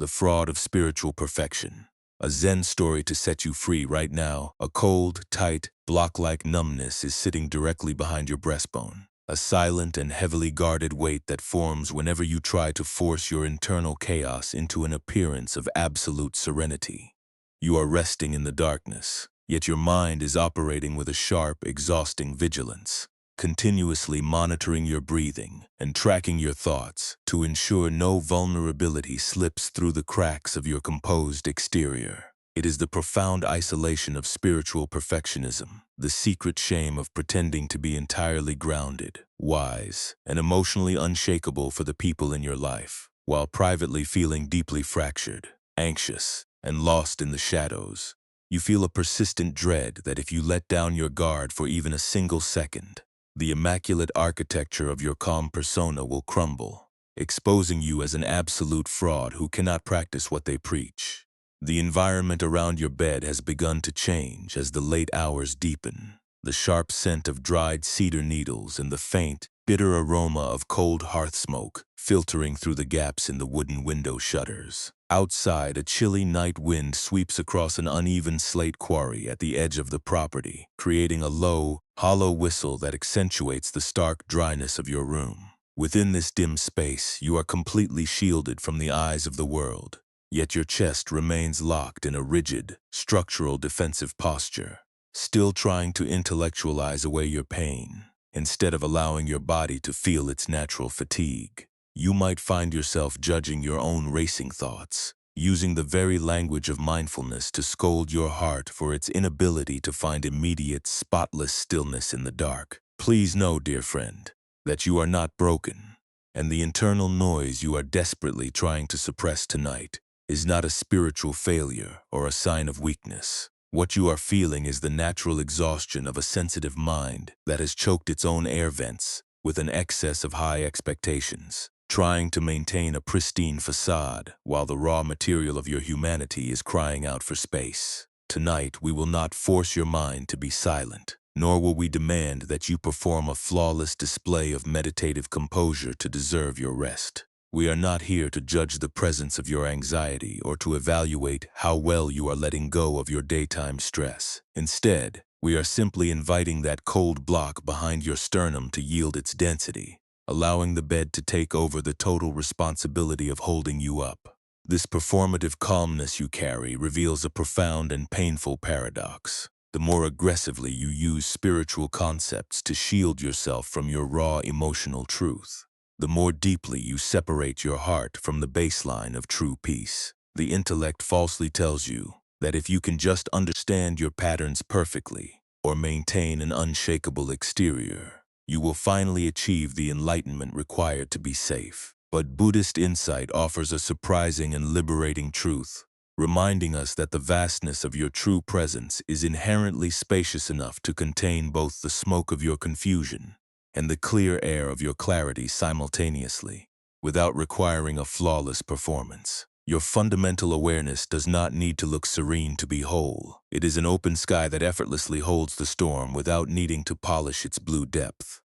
The Fraud of Spiritual Perfection. A Zen story to set you free right now. A cold, tight, block-like numbness is sitting directly behind your breastbone. A silent and heavily guarded weight that forms whenever you try to force your internal chaos into an appearance of absolute serenity. You are resting in the darkness, yet your mind is operating with a sharp, exhausting vigilance, continuously monitoring your breathing and tracking your thoughts to ensure no vulnerability slips through the cracks of your composed exterior. It is the profound isolation of spiritual perfectionism, the secret shame of pretending to be entirely grounded, wise, and emotionally unshakable for the people in your life, while privately feeling deeply fractured, anxious, and lost in the shadows. You feel a persistent dread that if you let down your guard for even a single second, the immaculate architecture of your calm persona will crumble, exposing you as an absolute fraud who cannot practice what they preach. The environment around your bed has begun to change as the late hours deepen. The sharp scent of dried cedar needles and the faint, bitter aroma of cold hearth smoke filtering through the gaps in the wooden window shutters. Outside, a chilly night wind sweeps across an uneven slate quarry at the edge of the property, creating a low, hollow whistle that accentuates the stark dryness of your room. Within this dim space, you are completely shielded from the eyes of the world, yet your chest remains locked in a rigid, structural defensive posture, still trying to intellectualize away your pain, instead of allowing your body to feel its natural fatigue. You might find yourself judging your own racing thoughts, using the very language of mindfulness to scold your heart for its inability to find immediate, spotless stillness in the dark. Please know, dear friend, that you are not broken, and the internal noise you are desperately trying to suppress tonight is not a spiritual failure or a sign of weakness. What you are feeling is the natural exhaustion of a sensitive mind that has choked its own air vents with an excess of high expectations, trying to maintain a pristine facade while the raw material of your humanity is crying out for space. Tonight, we will not force your mind to be silent, nor will we demand that you perform a flawless display of meditative composure to deserve your rest. We are not here to judge the presence of your anxiety or to evaluate how well you are letting go of your daytime stress. Instead, we are simply inviting that cold block behind your sternum to yield its density, allowing the bed to take over the total responsibility of holding you up. This performative calmness you carry reveals a profound and painful paradox. The more aggressively you use spiritual concepts to shield yourself from your raw emotional truth, the more deeply you separate your heart from the baseline of true peace. The intellect falsely tells you that if you can just understand your patterns perfectly or maintain an unshakable exterior, you will finally achieve the enlightenment required to be safe. But Buddhist insight offers a surprising and liberating truth, reminding us that the vastness of your true presence is inherently spacious enough to contain both the smoke of your confusion and the clear air of your clarity simultaneously, without requiring a flawless performance. Your fundamental awareness does not need to look serene to be whole. It is an open sky that effortlessly holds the storm without needing to polish its blue depth.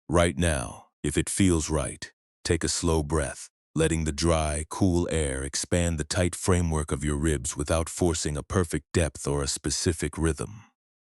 Right now, if it feels right, take a slow breath, letting the dry, cool air expand the tight framework of your ribs without forcing a perfect depth or a specific rhythm.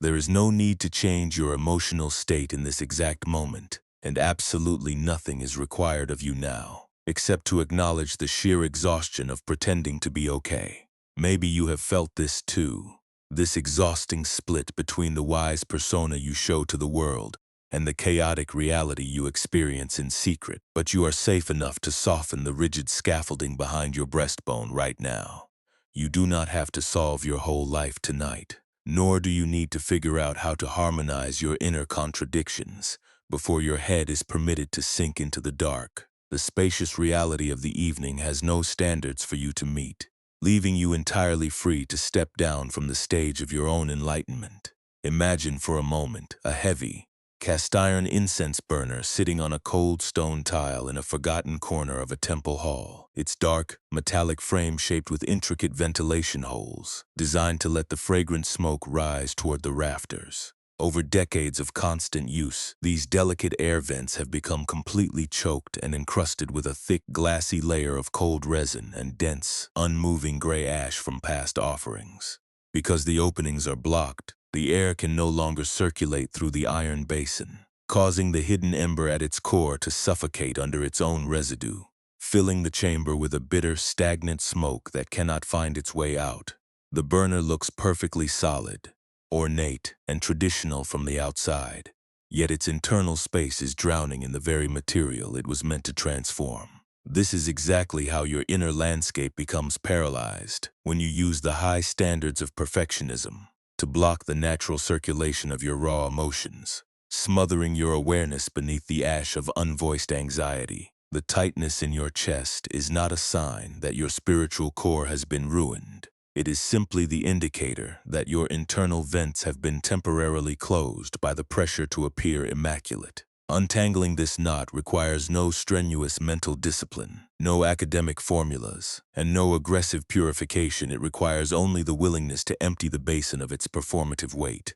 There is no need to change your emotional state in this exact moment, and absolutely nothing is required of you now, except to acknowledge the sheer exhaustion of pretending to be okay. Maybe you have felt this too, this exhausting split between the wise persona you show to the world and the chaotic reality you experience in secret, but you are safe enough to soften the rigid scaffolding behind your breastbone right now. You do not have to solve your whole life tonight, nor do you need to figure out how to harmonize your inner contradictions before your head is permitted to sink into the dark. The spacious reality of the evening has no standards for you to meet, leaving you entirely free to step down from the stage of your own enlightenment. Imagine for a moment a heavy, cast-iron incense burner sitting on a cold stone tile in a forgotten corner of a temple hall, its dark, metallic frame shaped with intricate ventilation holes, designed to let the fragrant smoke rise toward the rafters. Over decades of constant use, these delicate air vents have become completely choked and encrusted with a thick, glassy layer of cold resin and dense, unmoving gray ash from past offerings. Because the openings are blocked, the air can no longer circulate through the iron basin, causing the hidden ember at its core to suffocate under its own residue, filling the chamber with a bitter, stagnant smoke that cannot find its way out. The burner looks perfectly solid, ornate, and traditional from the outside, yet its internal space is drowning in the very material it was meant to transform. This is exactly how your inner landscape becomes paralyzed when you use the high standards of perfectionism to block the natural circulation of your raw emotions, smothering your awareness beneath the ash of unvoiced anxiety. The tightness in your chest is not a sign that your spiritual core has been ruined. It is simply the indicator that your internal vents have been temporarily closed by the pressure to appear immaculate. Untangling this knot requires no strenuous mental discipline, no academic formulas, and no aggressive purification. It requires only the willingness to empty the basin of its performative weight.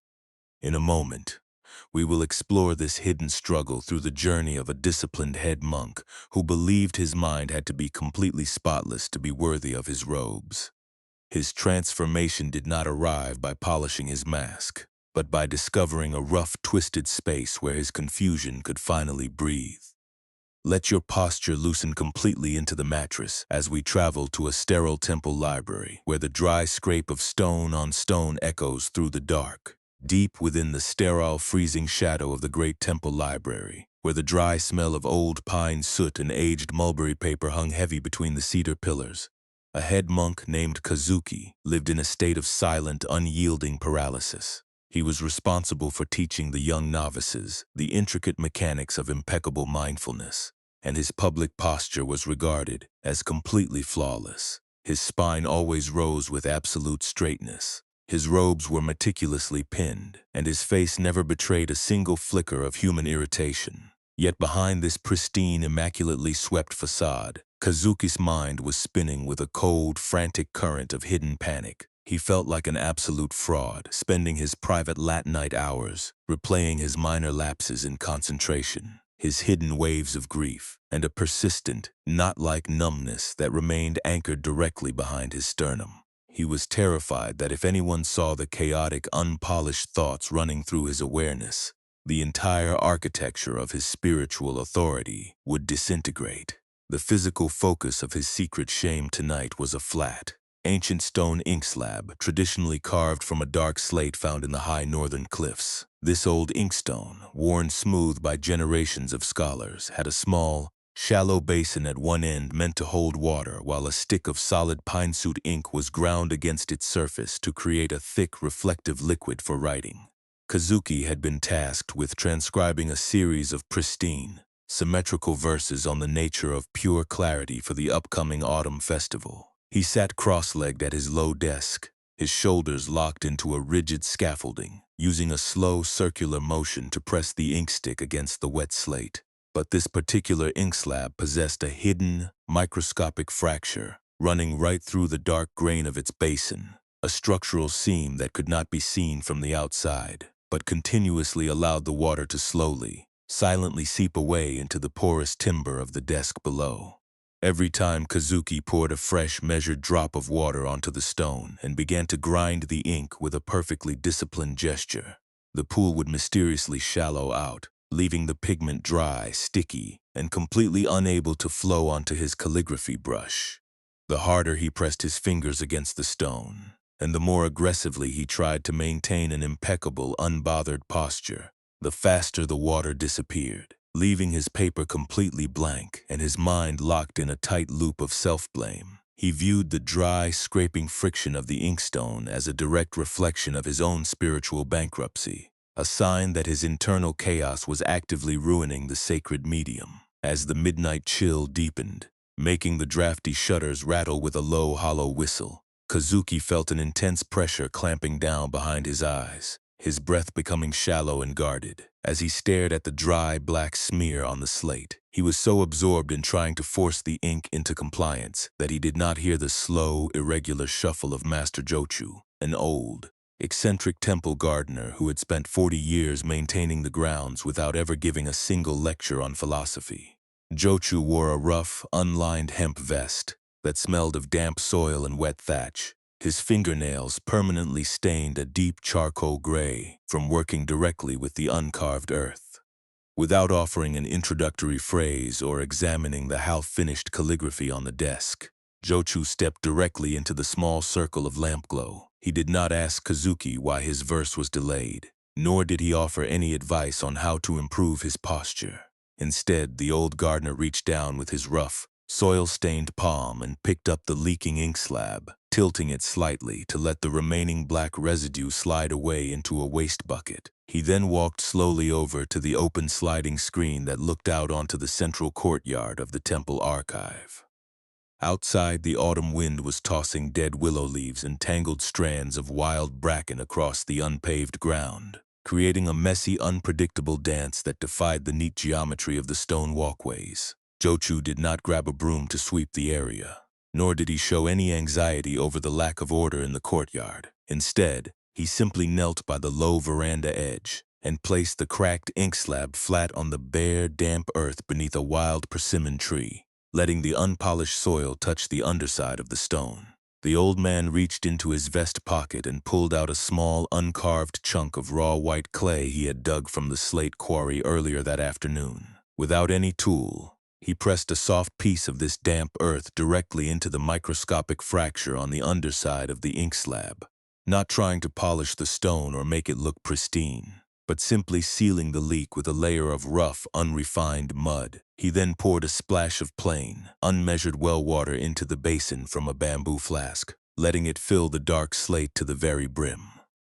In a moment, we will explore this hidden struggle through the journey of a disciplined head monk who believed his mind had to be completely spotless to be worthy of his robes. His transformation did not arrive by polishing his mask, but by discovering a rough, twisted space where his confusion could finally breathe. Let your posture loosen completely into the mattress as we travel to a sterile temple library where the dry scrape of stone on stone echoes through the dark. Deep within the sterile, freezing shadow of the great temple library, where the dry smell of old pine soot and aged mulberry paper hung heavy between the cedar pillars, a head monk named Kazuki lived in a state of silent, unyielding paralysis. He was responsible for teaching the young novices the intricate mechanics of impeccable mindfulness, and his public posture was regarded as completely flawless. His spine always rose with absolute straightness. His robes were meticulously pinned, and his face never betrayed a single flicker of human irritation. Yet behind this pristine, immaculately swept facade, Kazuki's mind was spinning with a cold, frantic current of hidden panic. He felt like an absolute fraud, spending his private Latinite hours replaying his minor lapses in concentration, his hidden waves of grief, and a persistent, knot-like numbness that remained anchored directly behind his sternum. He was terrified that if anyone saw the chaotic, unpolished thoughts running through his awareness, the entire architecture of his spiritual authority would disintegrate. The physical focus of his secret shame tonight was a flat, ancient stone ink slab traditionally carved from a dark slate found in the high northern cliffs. This old inkstone, worn smooth by generations of scholars, had a small, shallow basin at one end meant to hold water, while a stick of solid pine soot ink was ground against its surface to create a thick, reflective liquid for writing. Kazuki had been tasked with transcribing a series of pristine, symmetrical verses on the nature of pure clarity for the upcoming autumn festival. He sat cross-legged at his low desk, his shoulders locked into a rigid scaffolding, using a slow circular motion to press the inkstick against the wet slate. But this particular ink slab possessed a hidden, microscopic fracture running right through the dark grain of its basin, a structural seam that could not be seen from the outside, but continuously allowed the water to slowly, silently seep away into the porous timber of the desk below. Every time Kazuki poured a fresh, measured drop of water onto the stone and began to grind the ink with a perfectly disciplined gesture, the pool would mysteriously shallow out, leaving the pigment dry, sticky, and completely unable to flow onto his calligraphy brush. The harder he pressed his fingers against the stone, and the more aggressively he tried to maintain an impeccable, unbothered posture, the faster the water disappeared, leaving his paper completely blank and his mind locked in a tight loop of self-blame. He viewed the dry, scraping friction of the inkstone as a direct reflection of his own spiritual bankruptcy, a sign that his internal chaos was actively ruining the sacred medium. As the midnight chill deepened, making the drafty shutters rattle with a low, hollow whistle, Kazuki felt an intense pressure clamping down behind his eyes, his breath becoming shallow and guarded. As he stared at the dry, black smear on the slate, he was so absorbed in trying to force the ink into compliance that he did not hear the slow, irregular shuffle of Master Jochu, an old, eccentric temple gardener who had spent 40 years maintaining the grounds without ever giving a single lecture on philosophy. Jochu wore a rough, unlined hemp vest that smelled of damp soil and wet thatch. His fingernails permanently stained a deep charcoal gray from working directly with the uncarved earth. Without offering an introductory phrase or examining the half-finished calligraphy on the desk, Jochu stepped directly into the small circle of lamp glow. He did not ask Kazuki why his verse was delayed, nor did he offer any advice on how to improve his posture. Instead, the old gardener reached down with his rough, soil-stained palm and picked up the leaking ink slab, tilting it slightly to let the remaining black residue slide away into a waste bucket. He then walked slowly over to the open sliding screen that looked out onto the central courtyard of the temple archive. Outside, the autumn wind was tossing dead willow leaves and tangled strands of wild bracken across the unpaved ground, creating a messy, unpredictable dance that defied the neat geometry of the stone walkways. Jochu did not grab a broom to sweep the area, nor did he show any anxiety over the lack of order in the courtyard. Instead, he simply knelt by the low veranda edge and placed the cracked ink slab flat on the bare, damp earth beneath a wild persimmon tree, letting the unpolished soil touch the underside of the stone. The old man reached into his vest pocket and pulled out a small, uncarved chunk of raw white clay he had dug from the slate quarry earlier that afternoon. Without any tool, he pressed a soft piece of this damp earth directly into the microscopic fracture on the underside of the ink slab, not trying to polish the stone or make it look pristine, but simply sealing the leak with a layer of rough, unrefined mud. He then poured a splash of plain, unmeasured well water into the basin from a bamboo flask, letting it fill the dark slate to the very brim.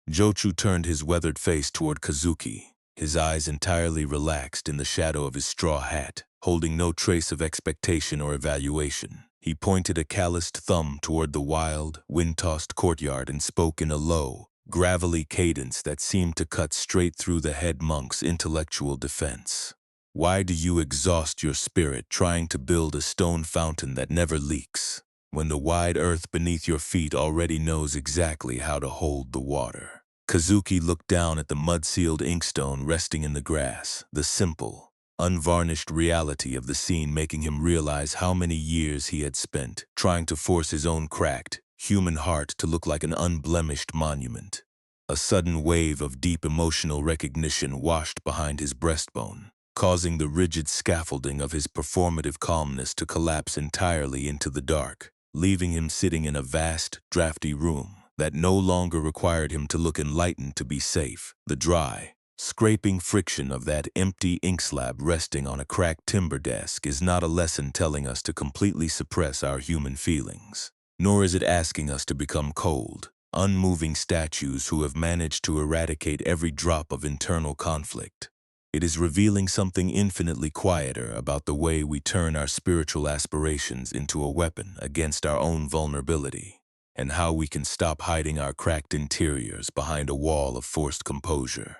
Jochu turned his weathered face toward Kazuki, his eyes entirely relaxed in the shadow of his straw hat, holding no trace of expectation or evaluation. He pointed a calloused thumb toward the wild, wind-tossed courtyard and spoke in a low, gravelly cadence that seemed to cut straight through the head monk's intellectual defense. Why do you exhaust your spirit trying to build a stone fountain that never leaks, when the wide earth beneath your feet already knows exactly how to hold the water? Kazuki looked down at the mud-sealed inkstone resting in the grass, the simple, unvarnished reality of the scene making him realize how many years he had spent trying to force his own cracked, human heart to look like an unblemished monument. A sudden wave of deep emotional recognition washed behind his breastbone, causing the rigid scaffolding of his performative calmness to collapse entirely into the dark, leaving him sitting in a vast, drafty room that no longer required him to look enlightened to be safe. The dry, scraping friction of that empty ink slab resting on a cracked timber desk is not a lesson telling us to completely suppress our human feelings, nor is it asking us to become cold, unmoving statues who have managed to eradicate every drop of internal conflict. It is revealing something infinitely quieter about the way we turn our spiritual aspirations into a weapon against our own vulnerability, and how we can stop hiding our cracked interiors behind a wall of forced composure.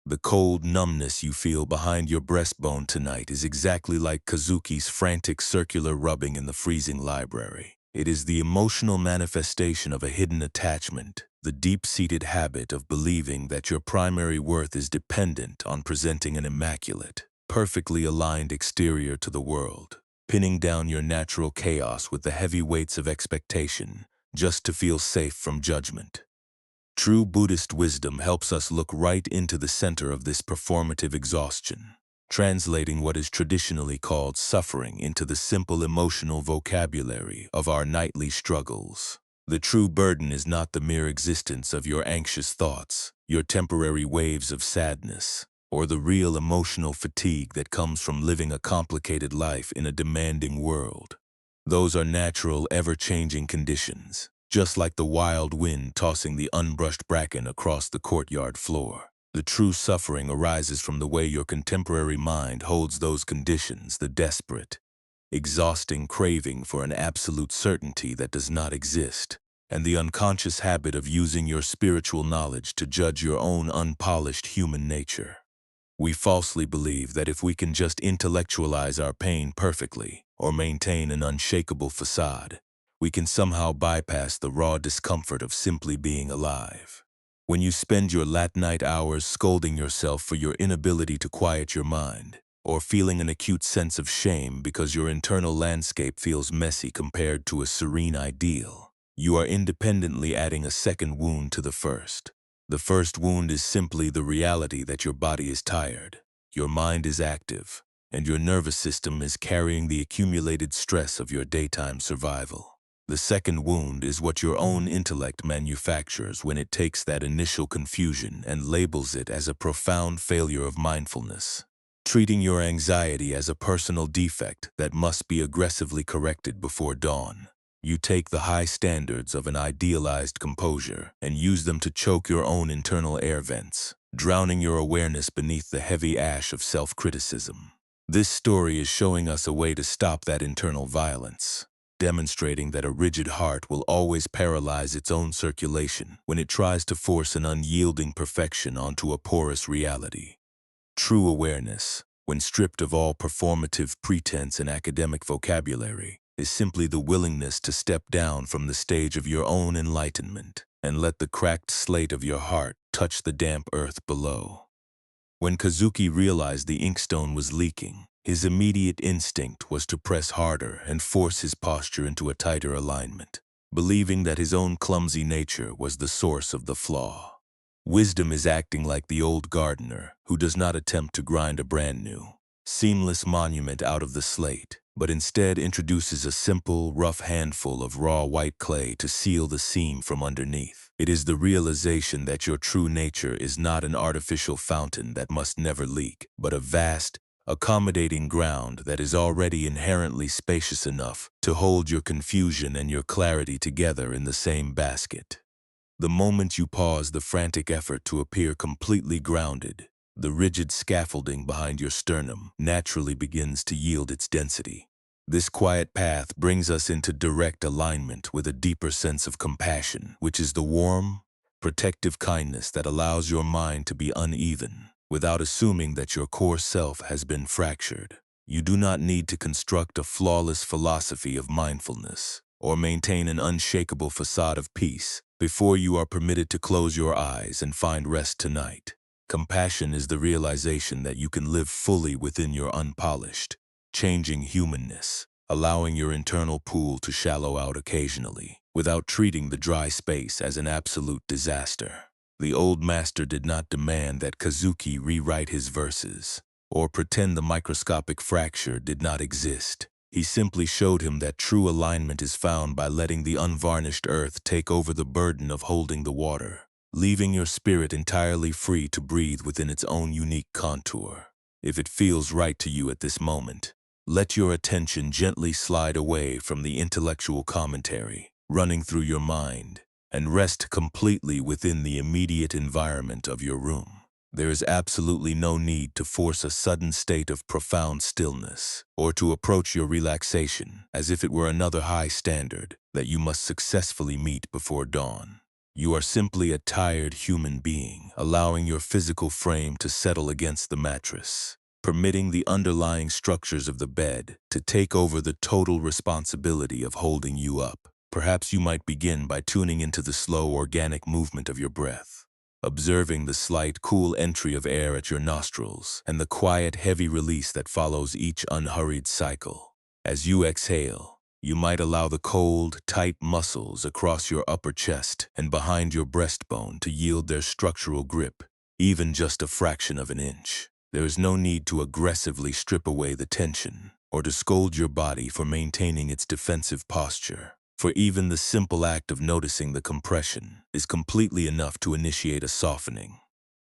The cold numbness you feel behind your breastbone tonight is exactly like Kazuki's frantic circular rubbing in the freezing library. It is the emotional manifestation of a hidden attachment, the deep-seated habit of believing that your primary worth is dependent on presenting an immaculate, perfectly aligned exterior to the world, pinning down your natural chaos with the heavy weights of expectation just to feel safe from judgment. True Buddhist wisdom helps us look right into the center of this performative exhaustion, translating what is traditionally called suffering into the simple emotional vocabulary of our nightly struggles. The true burden is not the mere existence of your anxious thoughts, your temporary waves of sadness, or the real emotional fatigue that comes from living a complicated life in a demanding world. Those are natural, ever-changing conditions, just like the wild wind tossing the unbrushed bracken across the courtyard floor. The true suffering arises from the way your contemporary mind holds those conditions, the desperate, exhausting craving for an absolute certainty that does not exist, and the unconscious habit of using your spiritual knowledge to judge your own unpolished human nature. We falsely believe that if we can just intellectualize our pain perfectly or maintain an unshakable facade, we can somehow bypass the raw discomfort of simply being alive. When you spend your late night hours scolding yourself for your inability to quiet your mind, or feeling an acute sense of shame because your internal landscape feels messy compared to a serene ideal, you are independently adding a second wound to the first. The first wound is simply the reality that your body is tired, your mind is active, and your nervous system is carrying the accumulated stress of your daytime survival. The second wound is what your own intellect manufactures when it takes that initial confusion and labels it as a profound failure of mindfulness, treating your anxiety as a personal defect that must be aggressively corrected before dawn. You take the high standards of an idealized composure and use them to choke your own internal air vents, drowning your awareness beneath the heavy ash of self-criticism. This story is showing us a way to stop that internal violence, demonstrating that a rigid heart will always paralyze its own circulation when it tries to force an unyielding perfection onto a porous reality. True awareness, when stripped of all performative pretense and academic vocabulary, is simply the willingness to step down from the stage of your own enlightenment and let the cracked slate of your heart touch the damp earth below. When Kazuki realized the inkstone was leaking, his immediate instinct was to press harder and force his posture into a tighter alignment, believing that his own clumsy nature was the source of the flaw. Wisdom is acting like the old gardener who does not attempt to grind a brand new, seamless monument out of the slate, but instead introduces a simple, rough handful of raw white clay to seal the seam from underneath. It is the realization that your true nature is not an artificial fountain that must never leak, but a vast, accommodating ground that is already inherently spacious enough to hold your confusion and your clarity together in the same basket. The moment you pause the frantic effort to appear completely grounded, the rigid scaffolding behind your sternum naturally begins to yield its density. This quiet path brings us into direct alignment with a deeper sense of compassion, which is the warm, protective kindness that allows your mind to be uneven without assuming that your core self has been fractured. You do not need to construct a flawless philosophy of mindfulness or maintain an unshakable facade of peace before you are permitted to close your eyes and find rest tonight. Compassion is the realization that you can live fully within your unpolished, changing humanness, allowing your internal pool to shallow out occasionally, without treating the dry space as an absolute disaster. The old master did not demand that Kazuki rewrite his verses, or pretend the microscopic fracture did not exist. He simply showed him that true alignment is found by letting the unvarnished earth take over the burden of holding the water, leaving your spirit entirely free to breathe within its own unique contour. If it feels right to you at this moment, let your attention gently slide away from the intellectual commentary running through your mind and rest completely within the immediate environment of your room. There is absolutely no need to force a sudden state of profound stillness or to approach your relaxation as if it were another high standard that you must successfully meet before dawn. You are simply a tired human being, allowing your physical frame to settle against the mattress, permitting the underlying structures of the bed to take over the total responsibility of holding you up. Perhaps you might begin by tuning into the slow, organic movement of your breath, observing the slight, cool entry of air at your nostrils and the quiet, heavy release that follows each unhurried cycle. As you exhale, you might allow the cold, tight muscles across your upper chest and behind your breastbone to yield their structural grip, even just a fraction of an inch. There is no need to aggressively strip away the tension or to scold your body for maintaining its defensive posture, for even the simple act of noticing the compression is completely enough to initiate a softening.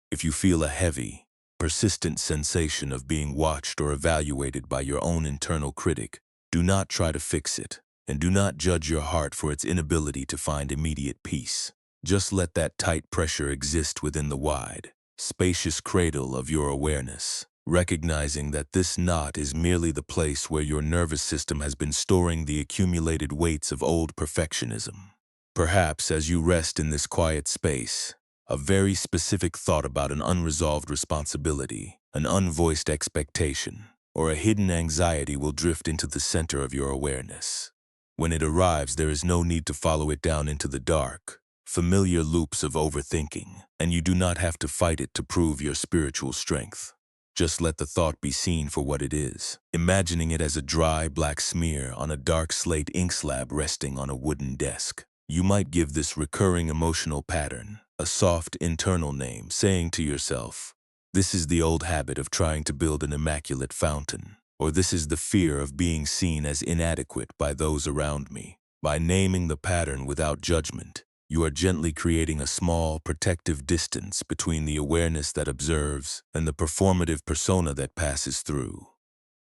If you feel a heavy, persistent sensation of being watched or evaluated by your own internal critic, do not try to fix it, and do not judge your heart for its inability to find immediate peace. Just let that tight pressure exist within the wide, spacious cradle of your awareness, recognizing that this knot is merely the place where your nervous system has been storing the accumulated weights of old perfectionism. Perhaps as you rest in this quiet space, a very specific thought about an unresolved responsibility, an unvoiced expectation, or a hidden anxiety will drift into the center of your awareness. When it arrives, there is no need to follow it down into the dark, familiar loops of overthinking, and you do not have to fight it to prove your spiritual strength. Just let the thought be seen for what it is, imagining it as a dry, black smear on a dark slate ink slab resting on a wooden desk. You might give this recurring emotional pattern a soft internal name, saying to yourself, "This is the old habit of trying to build an immaculate fountain," or "This is the fear of being seen as inadequate by those around me." By naming the pattern without judgment, you are gently creating a small, protective distance between the awareness that observes and the performative persona that passes through.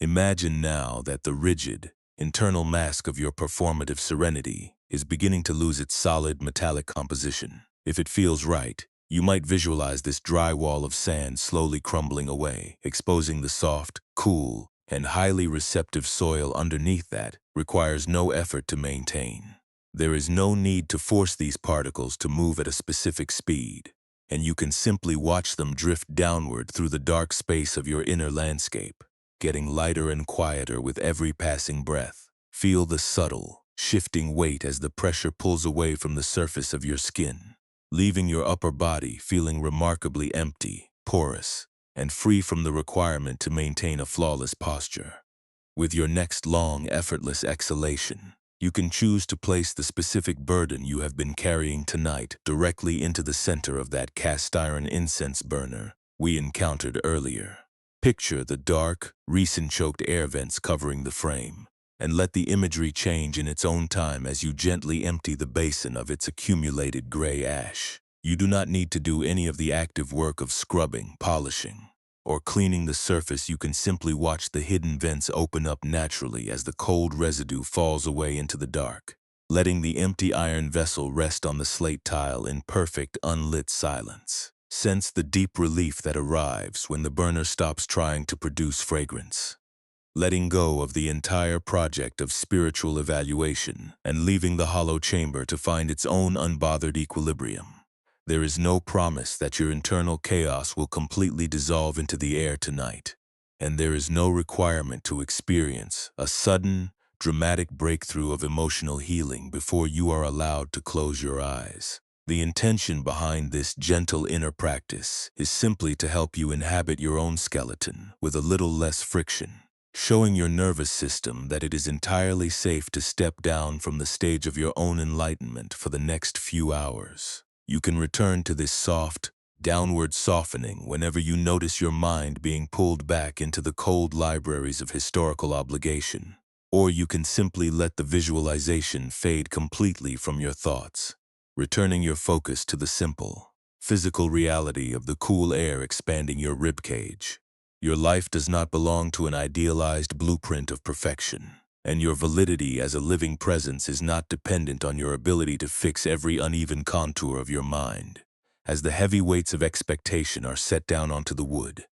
Imagine now that the rigid, internal mask of your performative serenity is beginning to lose its solid, metallic composition. If it feels right, you might visualize this dry wall of sand slowly crumbling away, exposing the soft, cool, and highly receptive soil underneath that requires no effort to maintain. There is no need to force these particles to move at a specific speed, and you can simply watch them drift downward through the dark space of your inner landscape, getting lighter and quieter with every passing breath. Feel the subtle, shifting weight as the pressure pulls away from the surface of your skin, leaving your upper body feeling remarkably empty, porous, and free from the requirement to maintain a flawless posture. With your next long, effortless exhalation, you can choose to place the specific burden you have been carrying tonight directly into the center of that cast iron incense burner we encountered earlier. Picture the dark, resin-choked air vents covering the frame, and let the imagery change in its own time as you gently empty the basin of its accumulated gray ash. You do not need to do any of the active work of scrubbing, polishing, or cleaning the surface. You can simply watch the hidden vents open up naturally as the cold residue falls away into the dark, letting the empty iron vessel rest on the slate tile in perfect, unlit silence. Sense the deep relief that arrives when the burner stops trying to produce fragrance, letting go of the entire project of spiritual evaluation and leaving the hollow chamber to find its own unbothered equilibrium. There is no promise that your internal chaos will completely dissolve into the air tonight, and there is no requirement to experience a sudden, dramatic breakthrough of emotional healing before you are allowed to close your eyes. The intention behind this gentle inner practice is simply to help you inhabit your own skeleton with a little less friction, showing your nervous system that it is entirely safe to step down from the stage of your own enlightenment for the next few hours. You can return to this soft, downward softening whenever you notice your mind being pulled back into the cold libraries of historical obligation, or you can simply let the visualization fade completely from your thoughts, returning your focus to the simple, physical reality of the cool air expanding your ribcage. Your life does not belong to an idealized blueprint of perfection, and your validity as a living presence is not dependent on your ability to fix every uneven contour of your mind. As the heavy weights of expectation are set down onto the wood,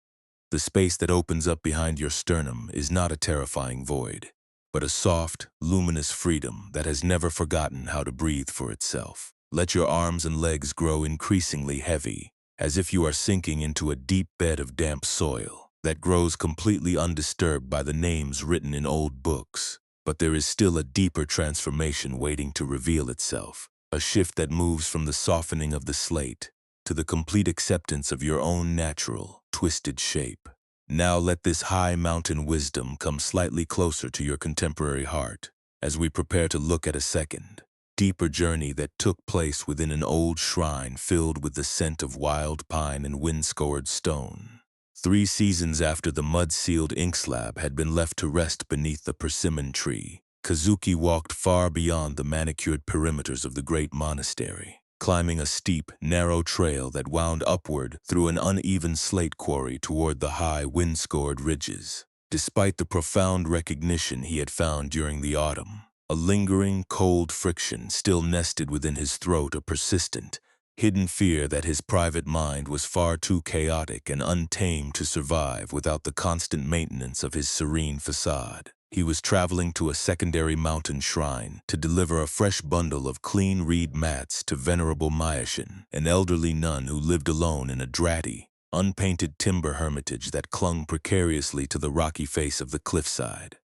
the space that opens up behind your sternum is not a terrifying void, but a soft, luminous freedom that has never forgotten how to breathe for itself. Let your arms and legs grow increasingly heavy, as if you are sinking into a deep bed of damp soil that grows completely undisturbed by the names written in old books. But there is still a deeper transformation waiting to reveal itself, a shift that moves from the softening of the slate to the complete acceptance of your own natural, twisted shape. Now let this high mountain wisdom come slightly closer to your contemporary heart as we prepare to look at a second, deeper journey that took place within an old shrine filled with the scent of wild pine and wind-scoured stone. 3 seasons after the mud-sealed ink slab had been left to rest beneath the persimmon tree, Kazuki walked far beyond the manicured perimeters of the great monastery, climbing a steep, narrow trail that wound upward through an uneven slate quarry toward the high, wind-scored ridges. Despite the profound recognition he had found during the autumn, a lingering, cold friction still nested within his throat, a persistent, hidden fear that his private mind was far too chaotic and untamed to survive without the constant maintenance of his serene facade. He was traveling to a secondary mountain shrine to deliver a fresh bundle of clean reed mats to Venerable Myashin, an elderly nun who lived alone in a draughty, unpainted timber hermitage that clung precariously to the rocky face of the cliffside.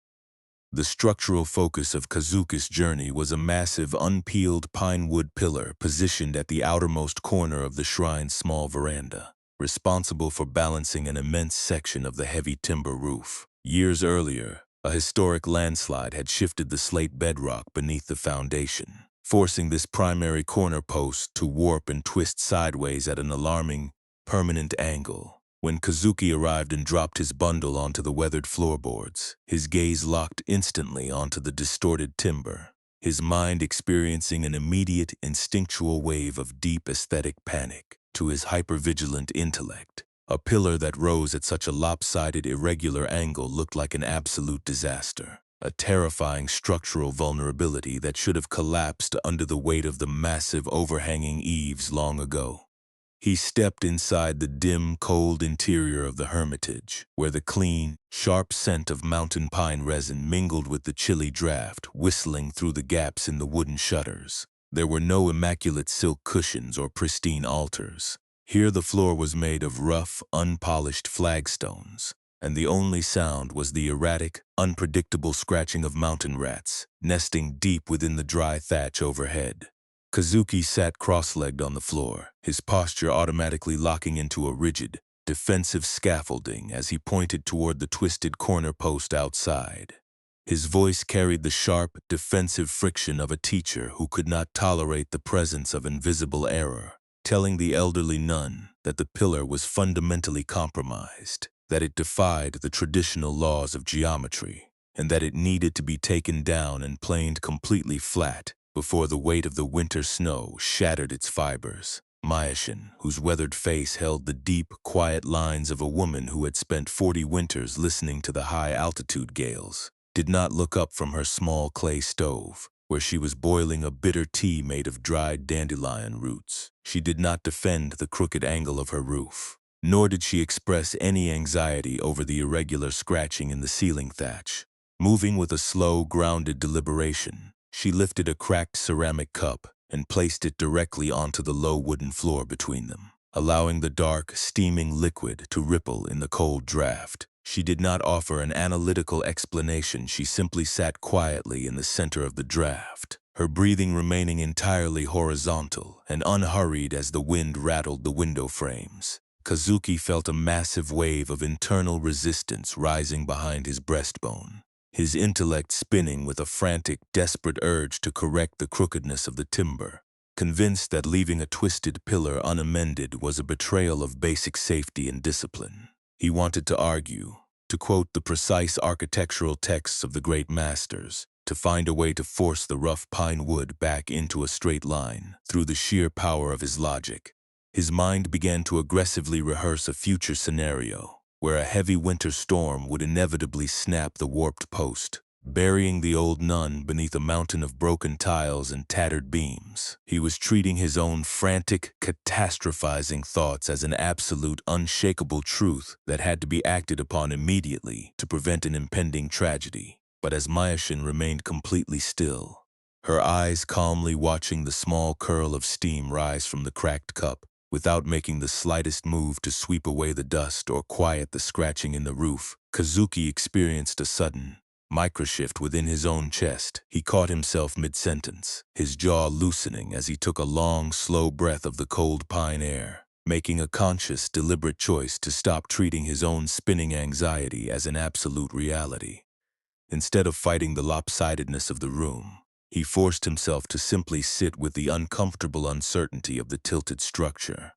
The structural focus of Kazuki's journey was a massive, unpeeled pine wood pillar positioned at the outermost corner of the shrine's small veranda, responsible for balancing an immense section of the heavy timber roof. Years earlier, a historic landslide had shifted the slate bedrock beneath the foundation, forcing this primary corner post to warp and twist sideways at an alarming, permanent angle. When Kazuki arrived and dropped his bundle onto the weathered floorboards, his gaze locked instantly onto the distorted timber, his mind experiencing an immediate, instinctual wave of deep aesthetic panic. To his hypervigilant intellect, a pillar that rose at such a lopsided, irregular angle looked like an absolute disaster, a terrifying structural vulnerability that should have collapsed under the weight of the massive overhanging eaves long ago. He stepped inside the dim, cold interior of the hermitage, where the clean, sharp scent of mountain pine resin mingled with the chilly draft, whistling through the gaps in the wooden shutters. There were no immaculate silk cushions or pristine altars. Here the floor was made of rough, unpolished flagstones, and the only sound was the erratic, unpredictable scratching of mountain rats, nesting deep within the dry thatch overhead. Kazuki sat cross-legged on the floor, his posture automatically locking into a rigid, defensive scaffolding as he pointed toward the twisted corner post outside. His voice carried the sharp, defensive friction of a teacher who could not tolerate the presence of invisible error, telling the elderly nun that the pillar was fundamentally compromised, that it defied the traditional laws of geometry, and that it needed to be taken down and planed completely flat before the weight of the winter snow shattered its fibers. Mayashin, whose weathered face held the deep, quiet lines of a woman who had spent 40 winters listening to the high-altitude gales, did not look up from her small clay stove, where she was boiling a bitter tea made of dried dandelion roots. She did not defend the crooked angle of her roof, nor did she express any anxiety over the irregular scratching in the ceiling thatch. Moving with a slow, grounded deliberation, she lifted a cracked ceramic cup and placed it directly onto the low wooden floor between them, allowing the dark, steaming liquid to ripple in the cold draft. She did not offer an analytical explanation. She simply sat quietly in the center of the draft, her breathing remaining entirely horizontal and unhurried as the wind rattled the window frames. Kazuki felt a massive wave of internal resistance rising behind his breastbone, his intellect spinning with a frantic, desperate urge to correct the crookedness of the timber. Convinced that leaving a twisted pillar unamended was a betrayal of basic safety and discipline, he wanted to argue, to quote the precise architectural texts of the great masters, to find a way to force the rough pine wood back into a straight line through the sheer power of his logic. His mind began to aggressively rehearse a future scenario, where a heavy winter storm would inevitably snap the warped post, burying the old nun beneath a mountain of broken tiles and tattered beams. He was treating his own frantic, catastrophizing thoughts as an absolute, unshakable truth that had to be acted upon immediately to prevent an impending tragedy. But as Mayashin remained completely still, her eyes calmly watching the small curl of steam rise from the cracked cup, without making the slightest move to sweep away the dust or quiet the scratching in the roof, Kazuki experienced a sudden, microshift within his own chest. He caught himself mid-sentence, his jaw loosening as he took a long, slow breath of the cold pine air, making a conscious, deliberate choice to stop treating his own spinning anxiety as an absolute reality. Instead of fighting the lopsidedness of the room, he forced himself to simply sit with the uncomfortable uncertainty of the tilted structure,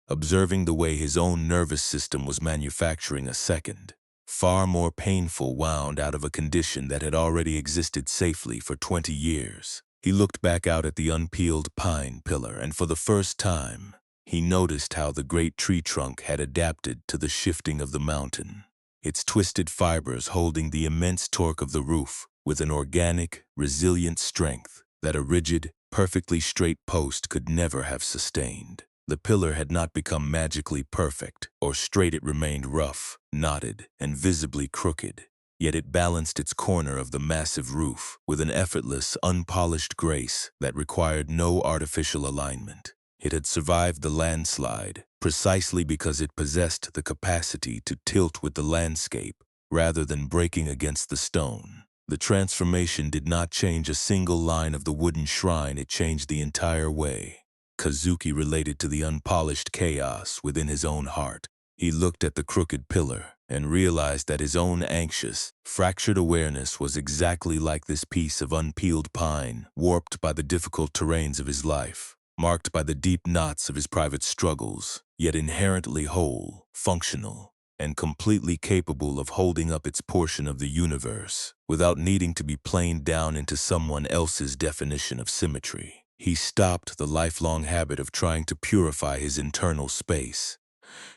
observing the way his own nervous system was manufacturing a second, far more painful wound out of a condition that had already existed safely for 20 years. He looked back out at the unpeeled pine pillar, and for the first time, he noticed how the great tree trunk had adapted to the shifting of the mountain, its twisted fibers holding the immense torque of the roof with an organic, resilient strength that a rigid, perfectly straight post could never have sustained. The pillar had not become magically perfect or straight. It remained rough, knotted, and visibly crooked, yet it balanced its corner of the massive roof with an effortless, unpolished grace that required no artificial alignment. It had survived the landslide precisely because it possessed the capacity to tilt with the landscape rather than breaking against the stone. The transformation did not change a single line of the wooden shrine, it changed the entire way. Kazuki related to the unpolished chaos within his own heart. He looked at the crooked pillar and realized that his own anxious, fractured awareness was exactly like this piece of unpeeled pine, warped by the difficult terrains of his life, marked by the deep knots of his private struggles, yet inherently whole, functional, and completely capable of holding up its portion of the universe without needing to be planed down into someone else's definition of symmetry. He stopped the lifelong habit of trying to purify his internal space,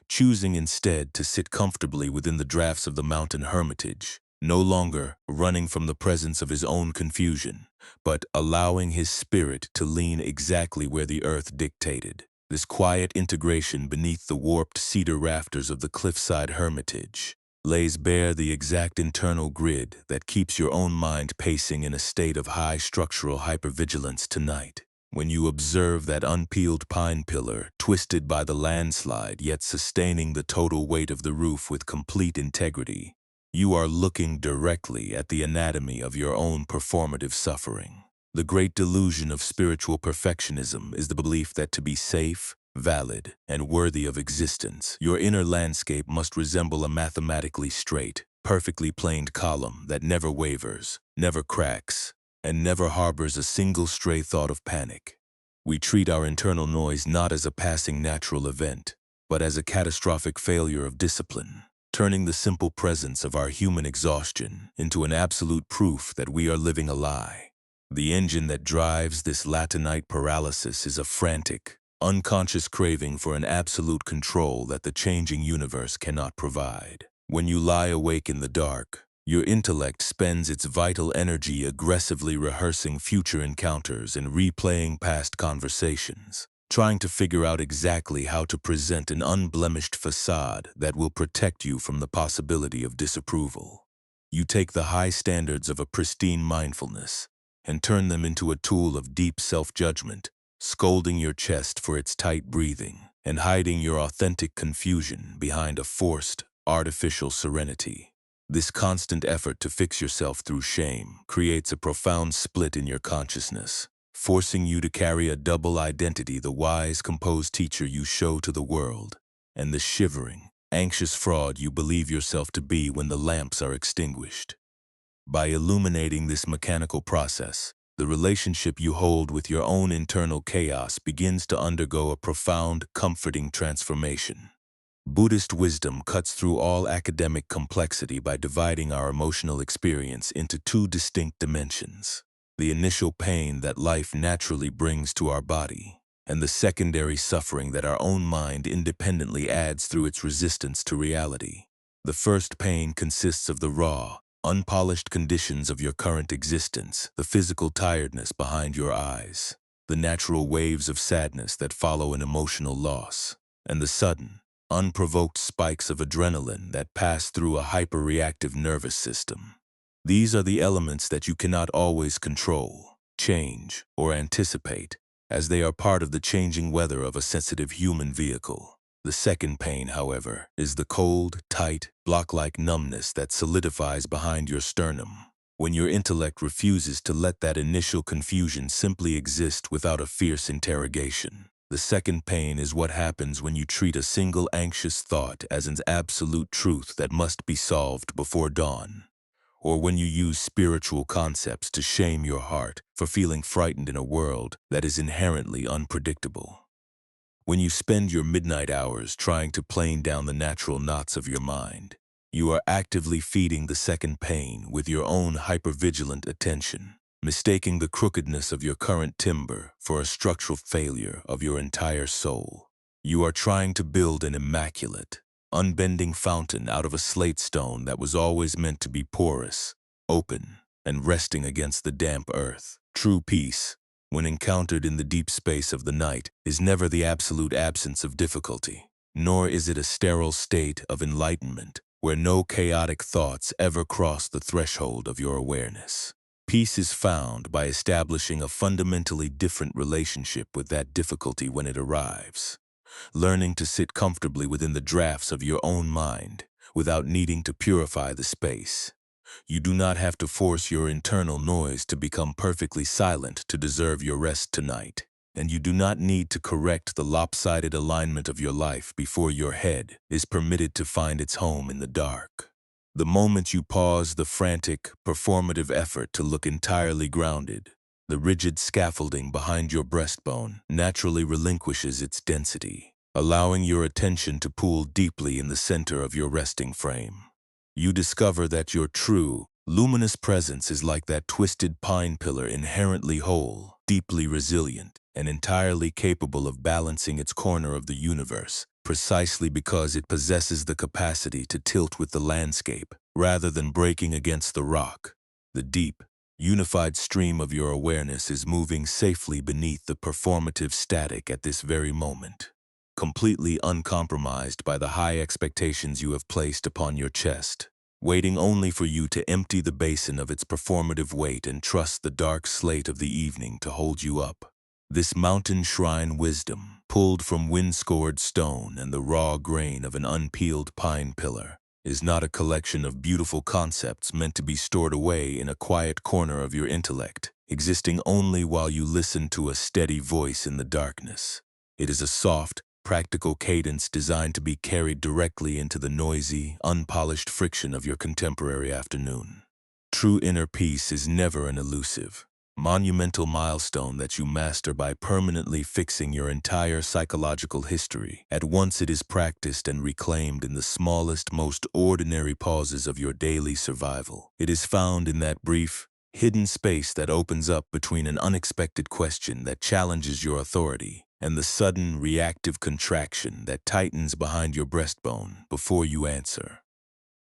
choosing instead to sit comfortably within the drafts of the mountain hermitage, no longer running from the presence of his own confusion, but allowing his spirit to lean exactly where the earth dictated. This quiet integration beneath the warped cedar rafters of the cliffside hermitage lays bare the exact internal grid that keeps your own mind pacing in a state of high structural hypervigilance tonight. When you observe that unpeeled pine pillar, twisted by the landslide yet sustaining the total weight of the roof with complete integrity, you are looking directly at the anatomy of your own performative suffering. The great delusion of spiritual perfectionism is the belief that to be safe, valid, and worthy of existence, your inner landscape must resemble a mathematically straight, perfectly planed column that never wavers, never cracks, and never harbors a single stray thought of panic. We treat our internal noise not as a passing natural event, but as a catastrophic failure of discipline, turning the simple presence of our human exhaustion into an absolute proof that we are living a lie. The engine that drives this Latinite paralysis is a frantic, unconscious craving for an absolute control that the changing universe cannot provide. When you lie awake in the dark, your intellect spends its vital energy aggressively rehearsing future encounters and replaying past conversations, trying to figure out exactly how to present an unblemished facade that will protect you from the possibility of disapproval. You take the high standards of a pristine mindfulness and turn them into a tool of deep self-judgment, scolding your chest for its tight breathing and hiding your authentic confusion behind a forced, artificial serenity. This constant effort to fix yourself through shame creates a profound split in your consciousness, forcing you to carry a double identity: the wise, composed teacher you show to the world, and the shivering, anxious fraud you believe yourself to be when the lamps are extinguished. By illuminating this mechanical process, the relationship you hold with your own internal chaos begins to undergo a profound, comforting transformation. Buddhist wisdom cuts through all academic complexity by dividing our emotional experience into two distinct dimensions: the initial pain that life naturally brings to our body, and the secondary suffering that our own mind independently adds through its resistance to reality. The first pain consists of the raw, unpolished conditions of your current existence, the physical tiredness behind your eyes, the natural waves of sadness that follow an emotional loss, and the sudden, unprovoked spikes of adrenaline that pass through a hyperreactive nervous system. These are the elements that you cannot always control, change, or anticipate, as they are part of the changing weather of a sensitive human vehicle. The second pain, however, is the cold, tight, block-like numbness that solidifies behind your sternum, when your intellect refuses to let that initial confusion simply exist without a fierce interrogation. The second pain is what happens when you treat a single anxious thought as an absolute truth that must be solved before dawn, or when you use spiritual concepts to shame your heart for feeling frightened in a world that is inherently unpredictable. When you spend your midnight hours trying to plane down the natural knots of your mind, you are actively feeding the second pain with your own hypervigilant attention, mistaking the crookedness of your current timber for a structural failure of your entire soul. You are trying to build an immaculate, unbending fountain out of a slate stone that was always meant to be porous, open, and resting against the damp earth. True peace, when encountered in the deep space of the night, is never the absolute absence of difficulty, nor is it a sterile state of enlightenment where no chaotic thoughts ever cross the threshold of your awareness. Peace is found by establishing a fundamentally different relationship with that difficulty when it arrives, learning to sit comfortably within the drafts of your own mind without needing to purify the space. You do not have to force your internal noise to become perfectly silent to deserve your rest tonight. And you do not need to correct the lopsided alignment of your life before your head is permitted to find its home in the dark. The moment you pause the frantic, performative effort to look entirely grounded, the rigid scaffolding behind your breastbone naturally relinquishes its density, allowing your attention to pool deeply in the center of your resting frame. You discover that your true, luminous presence is like that twisted pine pillar, inherently whole, deeply resilient, and entirely capable of balancing its corner of the universe, precisely because it possesses the capacity to tilt with the landscape, rather than breaking against the rock. The deep, unified stream of your awareness is moving safely beneath the performative static at this very moment, completely uncompromised by the high expectations you have placed upon your chest, waiting only for you to empty the basin of its performative weight and trust the dark slate of the evening to hold you up. This mountain shrine wisdom, pulled from wind-scored stone and the raw grain of an unpeeled pine pillar, is not a collection of beautiful concepts meant to be stored away in a quiet corner of your intellect, existing only while you listen to a steady voice in the darkness. It is a soft, practical cadence designed to be carried directly into the noisy, unpolished friction of your contemporary afternoon. True inner peace is never an elusive, monumental milestone that you master by permanently fixing your entire psychological history. At once it is practiced and reclaimed in the smallest, most ordinary pauses of your daily survival. It is found in that brief, hidden space that opens up between an unexpected question that challenges your authority and the sudden reactive contraction that tightens behind your breastbone before you answer.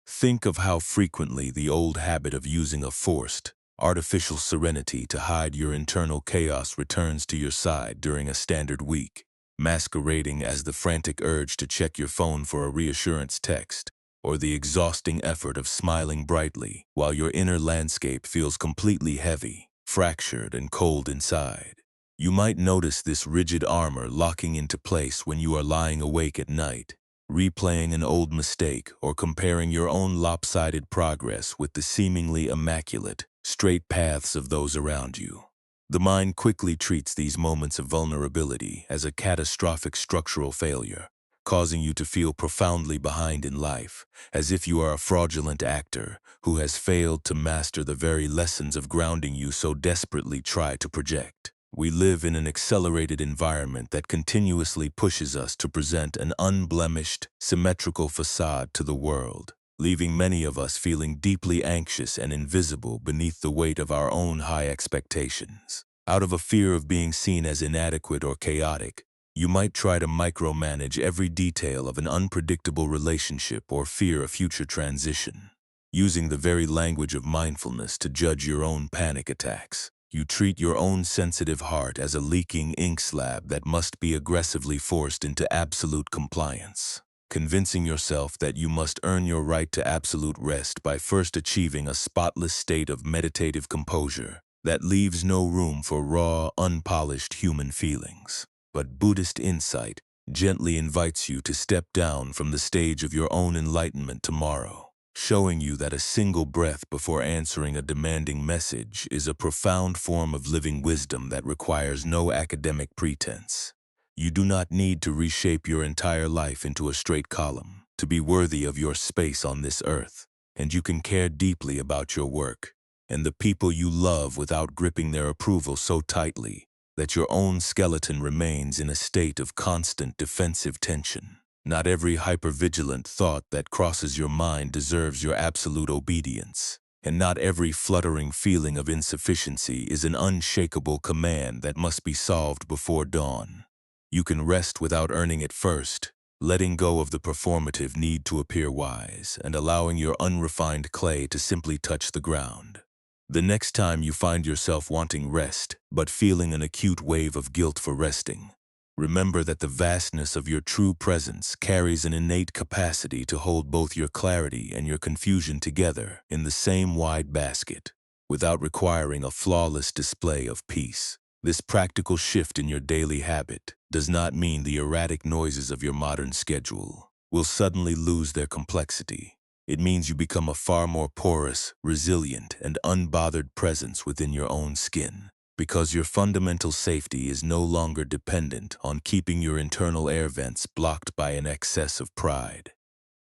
Think of how frequently the old habit of using a forced, artificial serenity to hide your internal chaos returns to your side during a standard week, masquerading as the frantic urge to check your phone for a reassurance text, or the exhausting effort of smiling brightly while your inner landscape feels completely heavy, fractured, and cold inside. You might notice this rigid armor locking into place when you are lying awake at night, replaying an old mistake or comparing your own lopsided progress with the seemingly immaculate, straight paths of those around you. The mind quickly treats these moments of vulnerability as a catastrophic structural failure, causing you to feel profoundly behind in life, as if you are a fraudulent actor who has failed to master the very lessons of grounding you so desperately try to project. We live in an accelerated environment that continuously pushes us to present an unblemished, symmetrical facade to the world, leaving many of us feeling deeply anxious and invisible beneath the weight of our own high expectations. Out of a fear of being seen as inadequate or chaotic, you might try to micromanage every detail of an unpredictable relationship or fear a future transition. Using the very language of mindfulness to judge your own panic attacks, you treat your own sensitive heart as a leaking ink slab that must be aggressively forced into absolute compliance, convincing yourself that you must earn your right to absolute rest by first achieving a spotless state of meditative composure that leaves no room for raw, unpolished human feelings. But Buddhist insight gently invites you to step down from the stage of your own enlightenment tomorrow, showing you that a single breath before answering a demanding message is a profound form of living wisdom that requires no academic pretense. You do not need to reshape your entire life into a straight column to be worthy of your space on this earth, and you can care deeply about your work and the people you love without gripping their approval so tightly that your own skeleton remains in a state of constant defensive tension. Not every hypervigilant thought that crosses your mind deserves your absolute obedience, and not every fluttering feeling of insufficiency is an unshakable command that must be solved before dawn. You can rest without earning it first, letting go of the performative need to appear wise and allowing your unrefined clay to simply touch the ground. The next time you find yourself wanting rest, but feeling an acute wave of guilt for resting, remember that the vastness of your true presence carries an innate capacity to hold both your clarity and your confusion together in the same wide basket, without requiring a flawless display of peace. This practical shift in your daily habit does not mean the erratic noises of your modern schedule will suddenly lose their complexity. It means you become a far more porous, resilient, and unbothered presence within your own skin, because your fundamental safety is no longer dependent on keeping your internal air vents blocked by an excess of pride.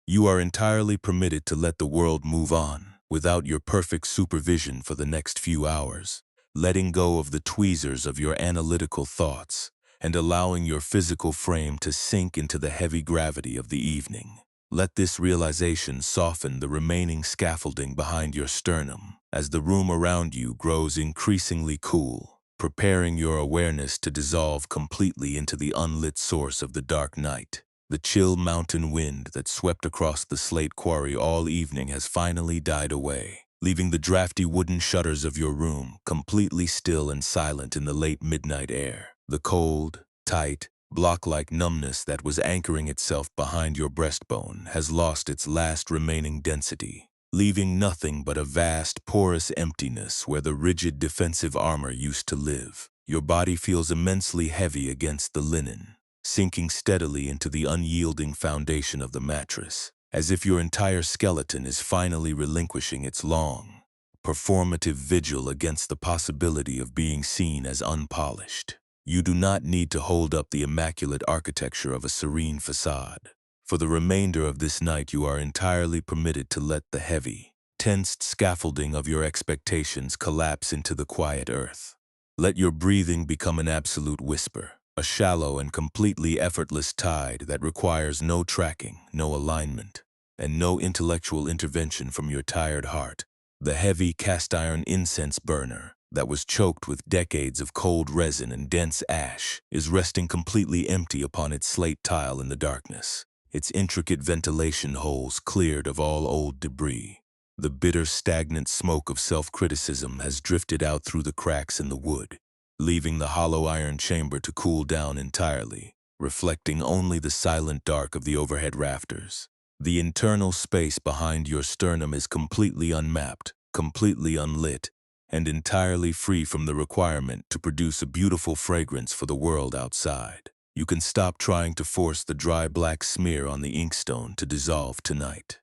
You are entirely permitted to let the world move on without your perfect supervision for the next few hours, letting go of the tweezers of your analytical thoughts and allowing your physical frame to sink into the heavy gravity of the evening. Let this realization soften the remaining scaffolding behind your sternum as the room around you grows increasingly cool, preparing your awareness to dissolve completely into the unlit source of the dark night. The chill mountain wind that swept across the slate quarry all evening has finally died away, leaving the drafty wooden shutters of your room completely still and silent in the late midnight air. The cold, tight, block-like numbness that was anchoring itself behind your breastbone has lost its last remaining density, leaving nothing but a vast, porous emptiness where the rigid defensive armor used to live. Your body feels immensely heavy against the linen, sinking steadily into the unyielding foundation of the mattress, as if your entire skeleton is finally relinquishing its long, performative vigil against the possibility of being seen as unpolished. You do not need to hold up the immaculate architecture of a serene facade. For the remainder of this night, you are entirely permitted to let the heavy, tensed scaffolding of your expectations collapse into the quiet earth. Let your breathing become an absolute whisper, a shallow and completely effortless tide that requires no tracking, no alignment, and no intellectual intervention from your tired heart. The heavy cast-iron incense burner that was choked with decades of cold resin and dense ash is resting completely empty upon its slate tile in the darkness, its intricate ventilation holes cleared of all old debris. The bitter, stagnant smoke of self-criticism has drifted out through the cracks in the wood, leaving the hollow iron chamber to cool down entirely, reflecting only the silent dark of the overhead rafters. The internal space behind your sternum is completely unmapped, completely unlit, and entirely free from the requirement to produce a beautiful fragrance for the world outside. You can stop trying to force the dry black smear on the inkstone to dissolve tonight.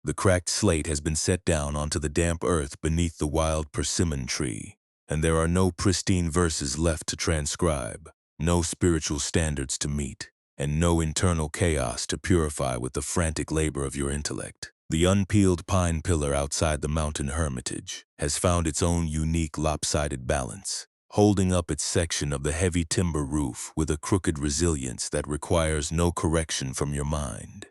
The cracked slate has been set down onto the damp earth beneath the wild persimmon tree, and there are no pristine verses left to transcribe, no spiritual standards to meet, and no internal chaos to purify with the frantic labor of your intellect. The unpeeled pine pillar outside the mountain hermitage has found its own unique lopsided balance, holding up its section of the heavy timber roof with a crooked resilience that requires no correction from your mind.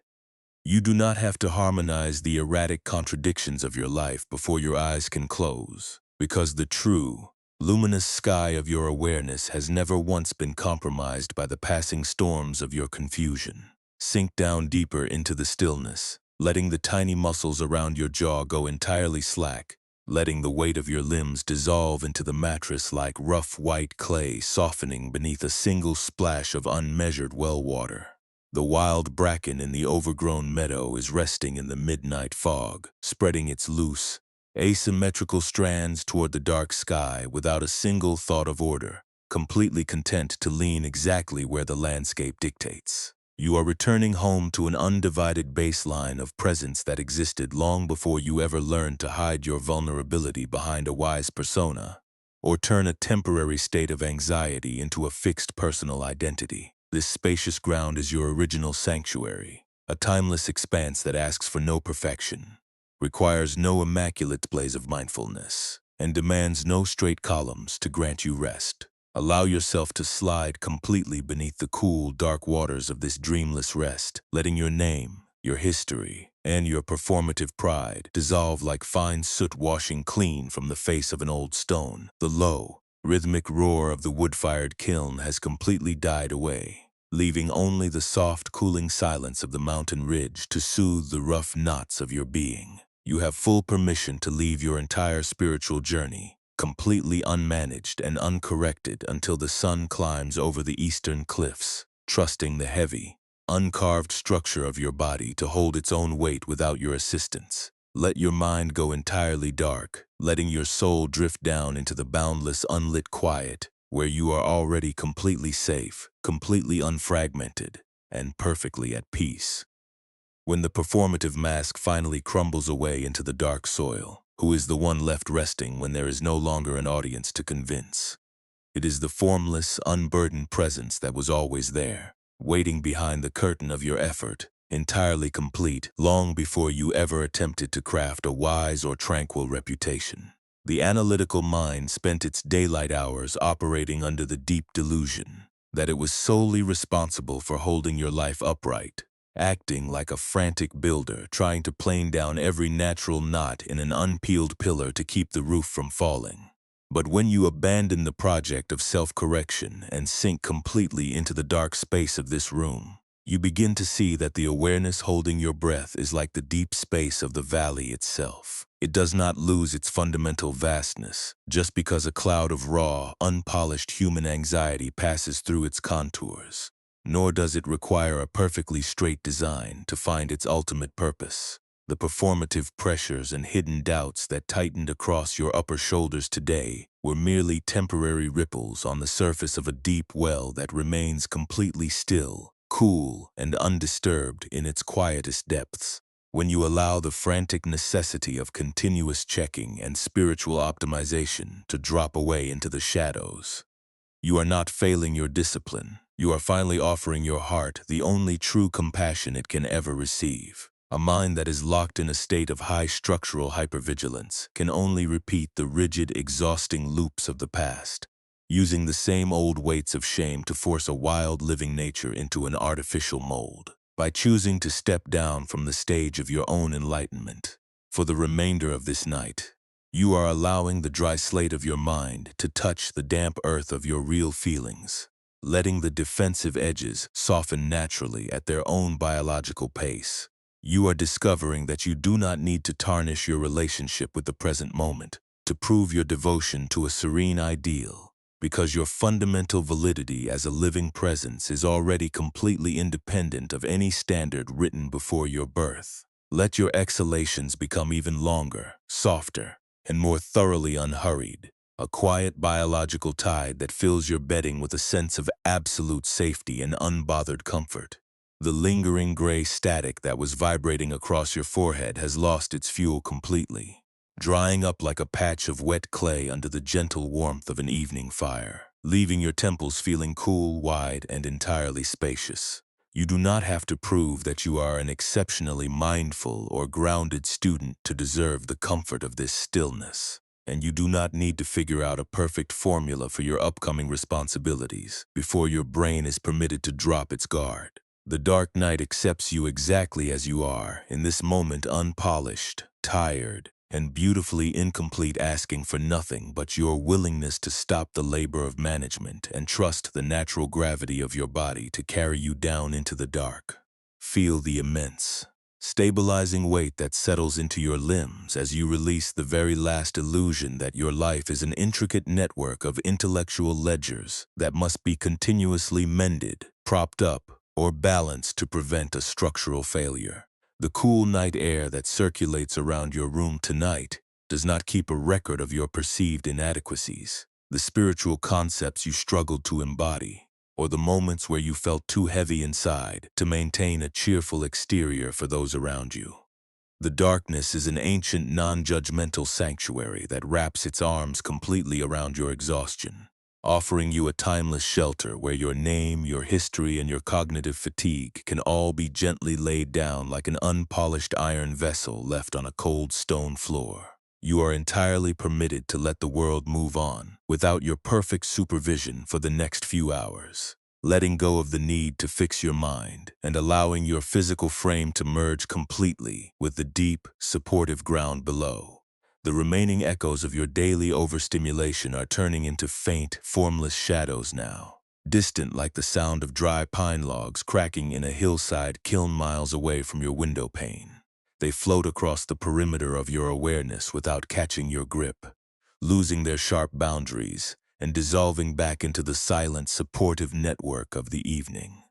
You do not have to harmonize the erratic contradictions of your life before your eyes can close, because the true, luminous sky of your awareness has never once been compromised by the passing storms of your confusion. Sink down deeper into the stillness, letting the tiny muscles around your jaw go entirely slack, letting the weight of your limbs dissolve into the mattress like rough white clay softening beneath a single splash of unmeasured well water. The wild bracken in the overgrown meadow is resting in the midnight fog, spreading its loose, asymmetrical strands toward the dark sky without a single thought of order, completely content to lean exactly where the landscape dictates. You are returning home to an undivided baseline of presence that existed long before you ever learned to hide your vulnerability behind a wise persona, or turn a temporary state of anxiety into a fixed personal identity. This spacious ground is your original sanctuary, a timeless expanse that asks for no perfection, requires no immaculate blaze of mindfulness, and demands no straight columns to grant you rest. Allow yourself to slide completely beneath the cool, dark waters of this dreamless rest, letting your name, your history, and your performative pride dissolve like fine soot washing clean from the face of an old stone. The low, rhythmic roar of the wood-fired kiln has completely died away, leaving only the soft, cooling silence of the mountain ridge to soothe the rough knots of your being. You have full permission to leave your entire spiritual journey, completely unmanaged and uncorrected until the sun climbs over the eastern cliffs, trusting the heavy, uncarved structure of your body to hold its own weight without your assistance. Let your mind go entirely dark, letting your soul drift down into the boundless unlit quiet, where you are already completely safe, completely unfragmented, and perfectly at peace. When the performative mask finally crumbles away into the dark soil, who is the one left resting when there is no longer an audience to convince? It is the formless, unburdened presence that was always there, waiting behind the curtain of your effort, entirely complete long before you ever attempted to craft a wise or tranquil reputation. The analytical mind spent its daylight hours operating under the deep delusion that it was solely responsible for holding your life upright, acting like a frantic builder trying to plane down every natural knot in an unpeeled pillar to keep the roof from falling. But when you abandon the project of self-correction and sink completely into the dark space of this room, you begin to see that the awareness holding your breath is like the deep space of the valley itself. It does not lose its fundamental vastness just because a cloud of raw, unpolished human anxiety passes through its contours, nor does it require a perfectly straight design to find its ultimate purpose. The performative pressures and hidden doubts that tightened across your upper shoulders today were merely temporary ripples on the surface of a deep well that remains completely still, cool, and undisturbed in its quietest depths. When you allow the frantic necessity of continuous checking and spiritual optimization to drop away into the shadows, you are not failing your discipline. You are finally offering your heart the only true compassion it can ever receive. A mind that is locked in a state of high structural hypervigilance can only repeat the rigid, exhausting loops of the past, using the same old weights of shame to force a wild, living nature into an artificial mold. By choosing to step down from the stage of your own enlightenment, for the remainder of this night, you are allowing the dry slate of your mind to touch the damp earth of your real feelings, letting the defensive edges soften naturally at their own biological pace. You are discovering that you do not need to tarnish your relationship with the present moment to prove your devotion to a serene ideal, because your fundamental validity as a living presence is already completely independent of any standard written before your birth. Let your exhalations become even longer, softer, and more thoroughly unhurried, a quiet biological tide that fills your bedding with a sense of absolute safety and unbothered comfort. The lingering gray static that was vibrating across your forehead has lost its fuel completely, drying up like a patch of wet clay under the gentle warmth of an evening fire, leaving your temples feeling cool, wide, and entirely spacious. You do not have to prove that you are an exceptionally mindful or grounded student to deserve the comfort of this stillness. And you do not need to figure out a perfect formula for your upcoming responsibilities before your brain is permitted to drop its guard. The dark night accepts you exactly as you are, in this moment unpolished, tired, and beautifully incomplete, asking for nothing but your willingness to stop the labor of management and trust the natural gravity of your body to carry you down into the dark. Feel the immense, stabilizing weight that settles into your limbs as you release the very last illusion that your life is an intricate network of intellectual ledgers that must be continuously mended, propped up, or balanced to prevent a structural failure. The cool night air that circulates around your room tonight does not keep a record of your perceived inadequacies, the spiritual concepts you struggled to embody, or the moments where you felt too heavy inside to maintain a cheerful exterior for those around you. The darkness is an ancient, non-judgmental sanctuary that wraps its arms completely around your exhaustion, offering you a timeless shelter where your name, your history, and your cognitive fatigue can all be gently laid down like an unpolished iron vessel left on a cold stone floor. You are entirely permitted to let the world move on without your perfect supervision for the next few hours, letting go of the need to fix your mind and allowing your physical frame to merge completely with the deep, supportive ground below. The remaining echoes of your daily overstimulation are turning into faint, formless shadows now, distant like the sound of dry pine logs cracking in a hillside kiln miles away from your window pane. They float across the perimeter of your awareness without catching your grip, losing their sharp boundaries and dissolving back into the silent, supportive network of the evening.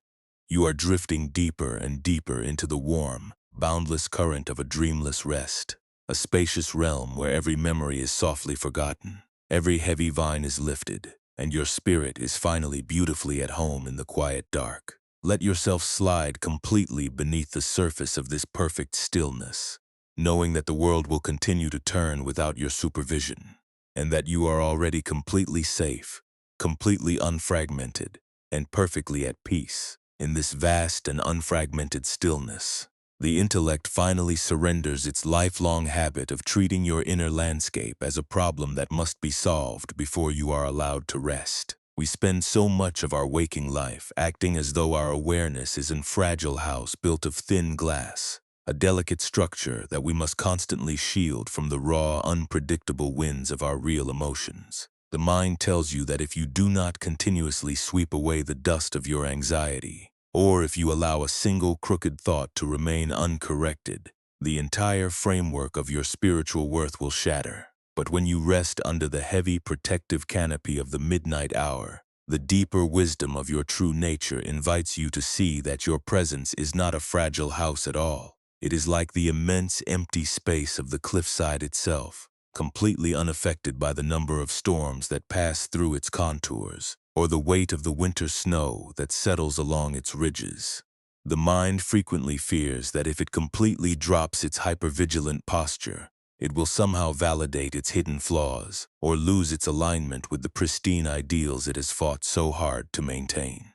You are drifting deeper and deeper into the warm, boundless current of a dreamless rest, a spacious realm where every memory is softly forgotten, every heavy vine is lifted, and your spirit is finally beautifully at home in the quiet dark. Let yourself slide completely beneath the surface of this perfect stillness, knowing that the world will continue to turn without your supervision, and that you are already completely safe, completely unfragmented, and perfectly at peace in this vast and unfragmented stillness. The intellect finally surrenders its lifelong habit of treating your inner landscape as a problem that must be solved before you are allowed to rest. We spend so much of our waking life acting as though our awareness is a fragile house built of thin glass, a delicate structure that we must constantly shield from the raw, unpredictable winds of our real emotions. The mind tells you that if you do not continuously sweep away the dust of your anxiety, or if you allow a single crooked thought to remain uncorrected, the entire framework of your spiritual worth will shatter. But when you rest under the heavy protective canopy of the midnight hour, the deeper wisdom of your true nature invites you to see that your presence is not a fragile house at all. It is like the immense empty space of the cliffside itself, completely unaffected by the number of storms that pass through its contours, or the weight of the winter snow that settles along its ridges. The mind frequently fears that if it completely drops its hypervigilant posture, it will somehow validate its hidden flaws or lose its alignment with the pristine ideals it has fought so hard to maintain.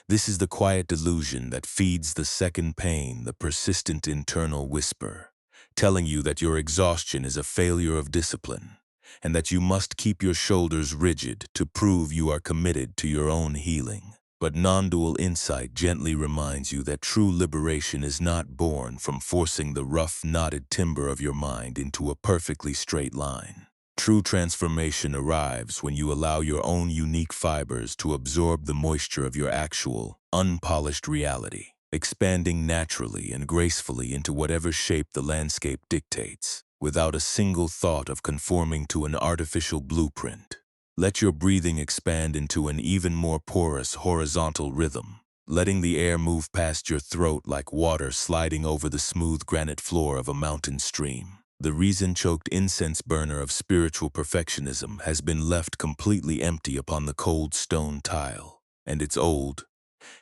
This is the quiet delusion that feeds the second pain, the persistent internal whisper, telling you that your exhaustion is a failure of discipline, and that you must keep your shoulders rigid to prove you are committed to your own healing. But non-dual insight gently reminds you that true liberation is not born from forcing the rough, knotted timber of your mind into a perfectly straight line. True transformation arrives when you allow your own unique fibers to absorb the moisture of your actual, unpolished reality, expanding naturally and gracefully into whatever shape the landscape dictates, without a single thought of conforming to an artificial blueprint. Let your breathing expand into an even more porous horizontal rhythm, letting the air move past your throat like water sliding over the smooth granite floor of a mountain stream. The reason-choked incense burner of spiritual perfectionism has been left completely empty upon the cold stone tile, and its old,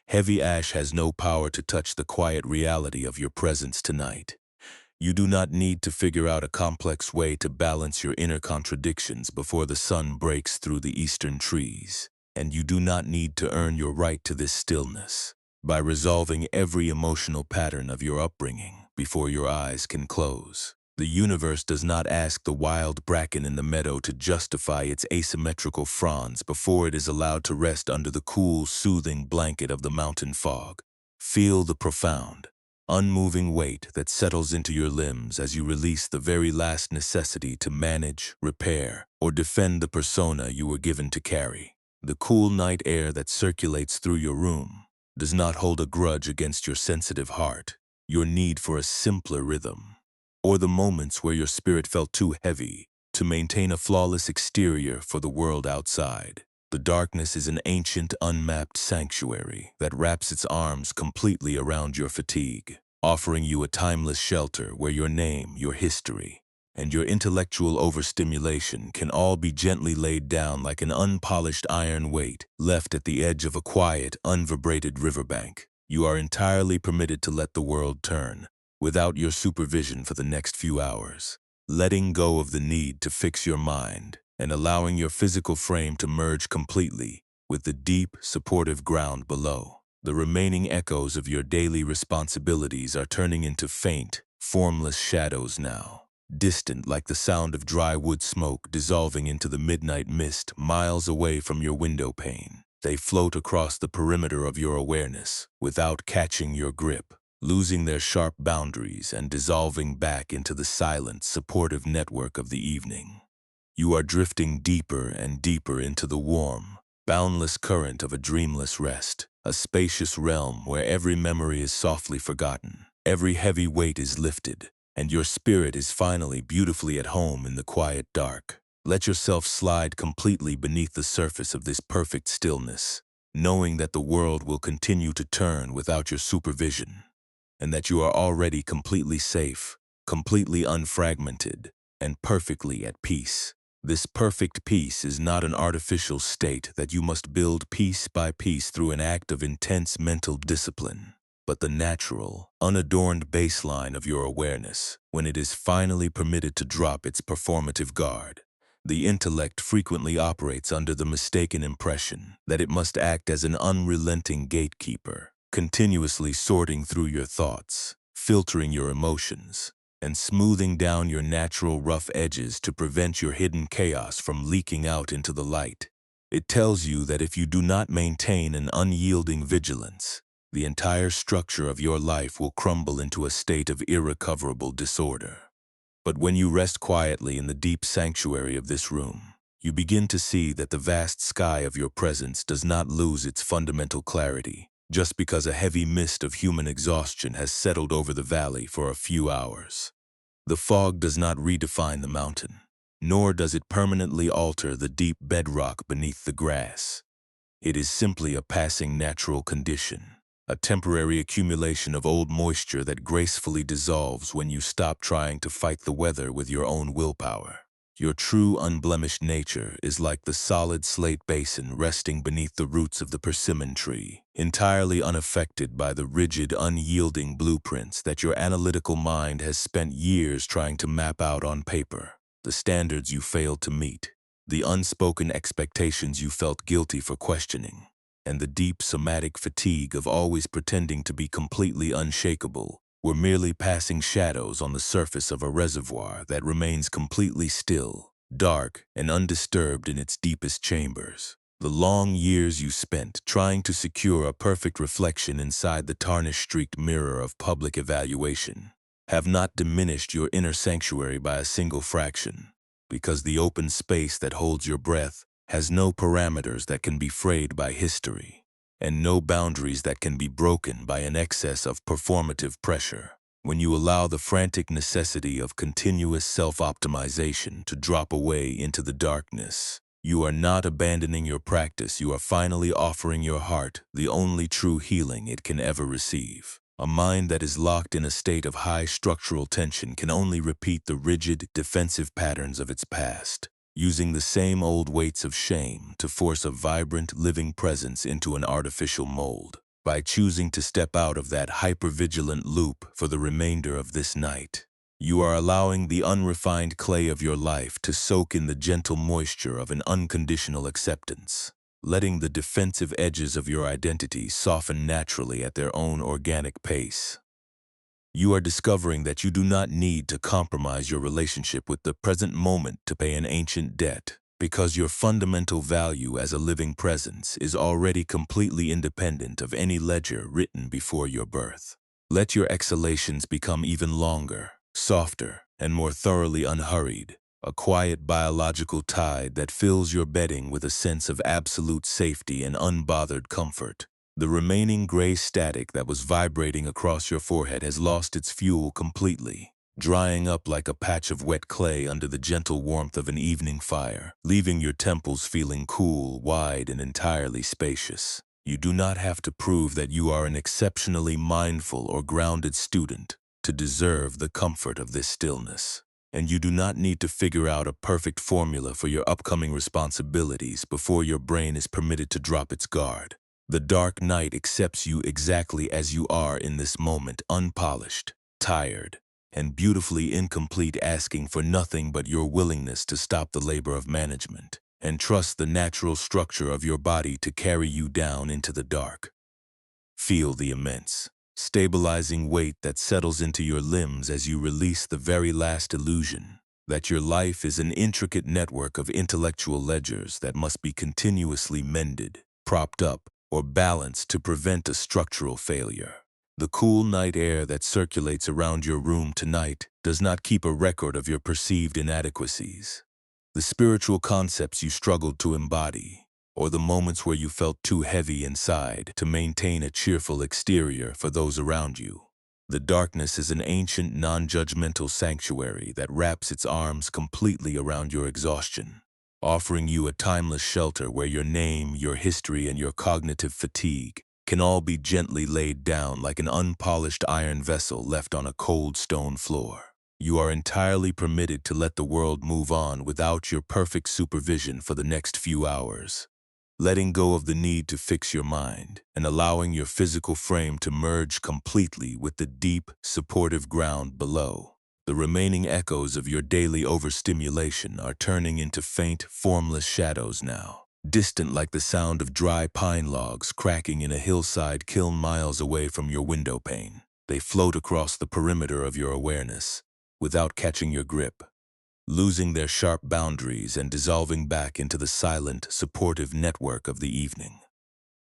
heavy ash has no power to touch the quiet reality of your presence tonight. You do not need to figure out a complex way to balance your inner contradictions before the sun breaks through the eastern trees, and you do not need to earn your right to this stillness by resolving every emotional pattern of your upbringing before your eyes can close. The universe does not ask the wild bracken in the meadow to justify its asymmetrical fronds before it is allowed to rest under the cool, soothing blanket of the mountain fog. Feel the profound, unmoving weight that settles into your limbs as you release the very last necessity to manage, repair, or defend the persona you were given to carry. The cool night air that circulates through your room does not hold a grudge against your sensitive heart, your need for a simpler rhythm, or the moments where your spirit felt too heavy to maintain a flawless exterior for the world outside. The darkness is an ancient, unmapped sanctuary that wraps its arms completely around your fatigue, offering you a timeless shelter where your name, your history, and your intellectual overstimulation can all be gently laid down like an unpolished iron weight left at the edge of a quiet, unvibrated riverbank. You are entirely permitted to let the world turn, without your supervision for the next few hours, letting go of the need to fix your mind and allowing your physical frame to merge completely with the deep, supportive ground below. The remaining echoes of your daily responsibilities are turning into faint, formless shadows now, distant like the sound of dry wood smoke dissolving into the midnight mist miles away from your window pane. They float across the perimeter of your awareness without catching your grip, losing their sharp boundaries and dissolving back into the silent, supportive network of the evening. You are drifting deeper and deeper into the warm, boundless current of a dreamless rest, a spacious realm where every memory is softly forgotten, every heavy weight is lifted, and your spirit is finally beautifully at home in the quiet dark. Let yourself slide completely beneath the surface of this perfect stillness, knowing that the world will continue to turn without your supervision, and that you are already completely safe, completely unfragmented, and perfectly at peace. This perfect peace is not an artificial state that you must build piece by piece through an act of intense mental discipline, but the natural, unadorned baseline of your awareness when it is finally permitted to drop its performative guard. The intellect frequently operates under the mistaken impression that it must act as an unrelenting gatekeeper, continuously sorting through your thoughts, filtering your emotions, and smoothing down your natural rough edges to prevent your hidden chaos from leaking out into the light. It tells you that if you do not maintain an unyielding vigilance, the entire structure of your life will crumble into a state of irrecoverable disorder. But when you rest quietly in the deep sanctuary of this room, you begin to see that the vast sky of your presence does not lose its fundamental clarity just because a heavy mist of human exhaustion has settled over the valley for a few hours. The fog does not redefine the mountain, nor does it permanently alter the deep bedrock beneath the grass. It is simply a passing natural condition, a temporary accumulation of old moisture that gracefully dissolves when you stop trying to fight the weather with your own willpower. Your true unblemished nature is like the solid slate basin resting beneath the roots of the persimmon tree, entirely unaffected by the rigid, unyielding blueprints that your analytical mind has spent years trying to map out on paper, the standards you failed to meet, the unspoken expectations you felt guilty for questioning, and the deep somatic fatigue of always pretending to be completely unshakable were merely passing shadows on the surface of a reservoir that remains completely still, dark, and undisturbed in its deepest chambers. The long years you spent trying to secure a perfect reflection inside the tarnish-streaked mirror of public evaluation have not diminished your inner sanctuary by a single fraction, because the open space that holds your breath has no parameters that can be frayed by history, and no boundaries that can be broken by an excess of performative pressure. When you allow the frantic necessity of continuous self-optimization to drop away into the darkness, you are not abandoning your practice, you are finally offering your heart the only true healing it can ever receive. A mind that is locked in a state of high structural tension can only repeat the rigid, defensive patterns of its past, using the same old weights of shame to force a vibrant, living presence into an artificial mold. By choosing to step out of that hypervigilant loop for the remainder of this night, you are allowing the unrefined clay of your life to soak in the gentle moisture of an unconditional acceptance, letting the defensive edges of your identity soften naturally at their own organic pace. You are discovering that you do not need to compromise your relationship with the present moment to pay an ancient debt, because your fundamental value as a living presence is already completely independent of any ledger written before your birth. Let your exhalations become even longer, softer, and more thoroughly unhurried, a quiet biological tide that fills your bedding with a sense of absolute safety and unbothered comfort. The remaining gray static that was vibrating across your forehead has lost its fuel completely, drying up like a patch of wet clay under the gentle warmth of an evening fire, leaving your temples feeling cool, wide, and entirely spacious. You do not have to prove that you are an exceptionally mindful or grounded student to deserve the comfort of this stillness. And you do not need to figure out a perfect formula for your upcoming responsibilities before your brain is permitted to drop its guard. The dark night accepts you exactly as you are in this moment, unpolished, tired, and beautifully incomplete, asking for nothing but your willingness to stop the labor of management and trust the natural structure of your body to carry you down into the dark. Feel the immense, stabilizing weight that settles into your limbs as you release the very last illusion that your life is an intricate network of intellectual ledgers that must be continuously mended, propped up, or balanced to prevent a structural failure. The cool night air that circulates around your room tonight does not keep a record of your perceived inadequacies, the spiritual concepts you struggled to embody, or the moments where you felt too heavy inside to maintain a cheerful exterior for those around you. The darkness is an ancient, non-judgmental sanctuary that wraps its arms completely around your exhaustion, offering you a timeless shelter where your name, your history, and your cognitive fatigue can all be gently laid down like an unpolished iron vessel left on a cold stone floor. You are entirely permitted to let the world move on without your perfect supervision for the next few hours. Letting go of the need to fix your mind and allowing your physical frame to merge completely with the deep, supportive ground below. The remaining echoes of your daily overstimulation are turning into faint, formless shadows now, distant like the sound of dry pine logs cracking in a hillside kiln miles away from your window pane. They float across the perimeter of your awareness, without catching your grip, losing their sharp boundaries and dissolving back into the silent, supportive network of the evening.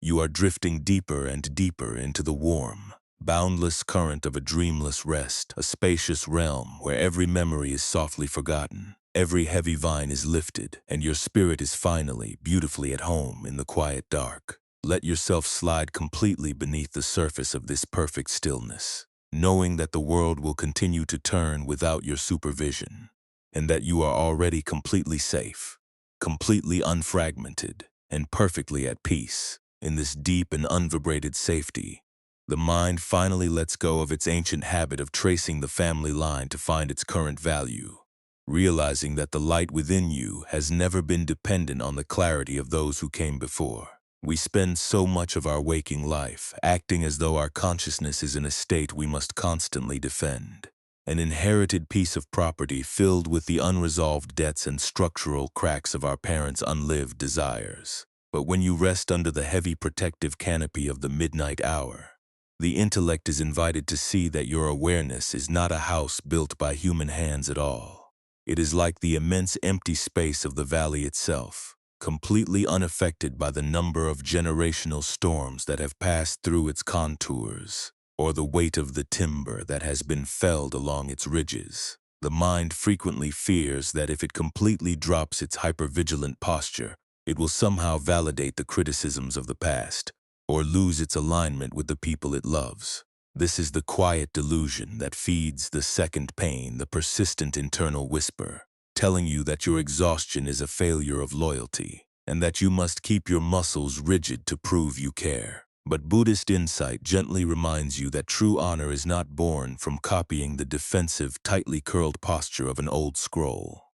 You are drifting deeper and deeper into the warm, boundless current of a dreamless rest, a spacious realm where every memory is softly forgotten, every heavy vine is lifted, and your spirit is finally, beautifully at home in the quiet dark. Let yourself slide completely beneath the surface of this perfect stillness, knowing that the world will continue to turn without your supervision, and that you are already completely safe, completely unfragmented, and perfectly at peace. In this deep and unvibrated safety, the mind finally lets go of its ancient habit of tracing the family line to find its current value, realizing that the light within you has never been dependent on the clarity of those who came before. We spend so much of our waking life acting as though our consciousness is in a state we must constantly defend, an inherited piece of property filled with the unresolved debts and structural cracks of our parents' unlived desires. But when you rest under the heavy protective canopy of the midnight hour, the intellect is invited to see that your awareness is not a house built by human hands at all. It is like the immense empty space of the valley itself, completely unaffected by the number of generational storms that have passed through its contours, or the weight of the timber that has been felled along its ridges. The mind frequently fears that if it completely drops its hypervigilant posture, it will somehow validate the criticisms of the past, or lose its alignment with the people it loves. This is the quiet delusion that feeds the second pain, the persistent internal whisper, telling you that your exhaustion is a failure of loyalty, and that you must keep your muscles rigid to prove you care. But Buddhist insight gently reminds you that true honor is not born from copying the defensive, tightly curled posture of an old scroll.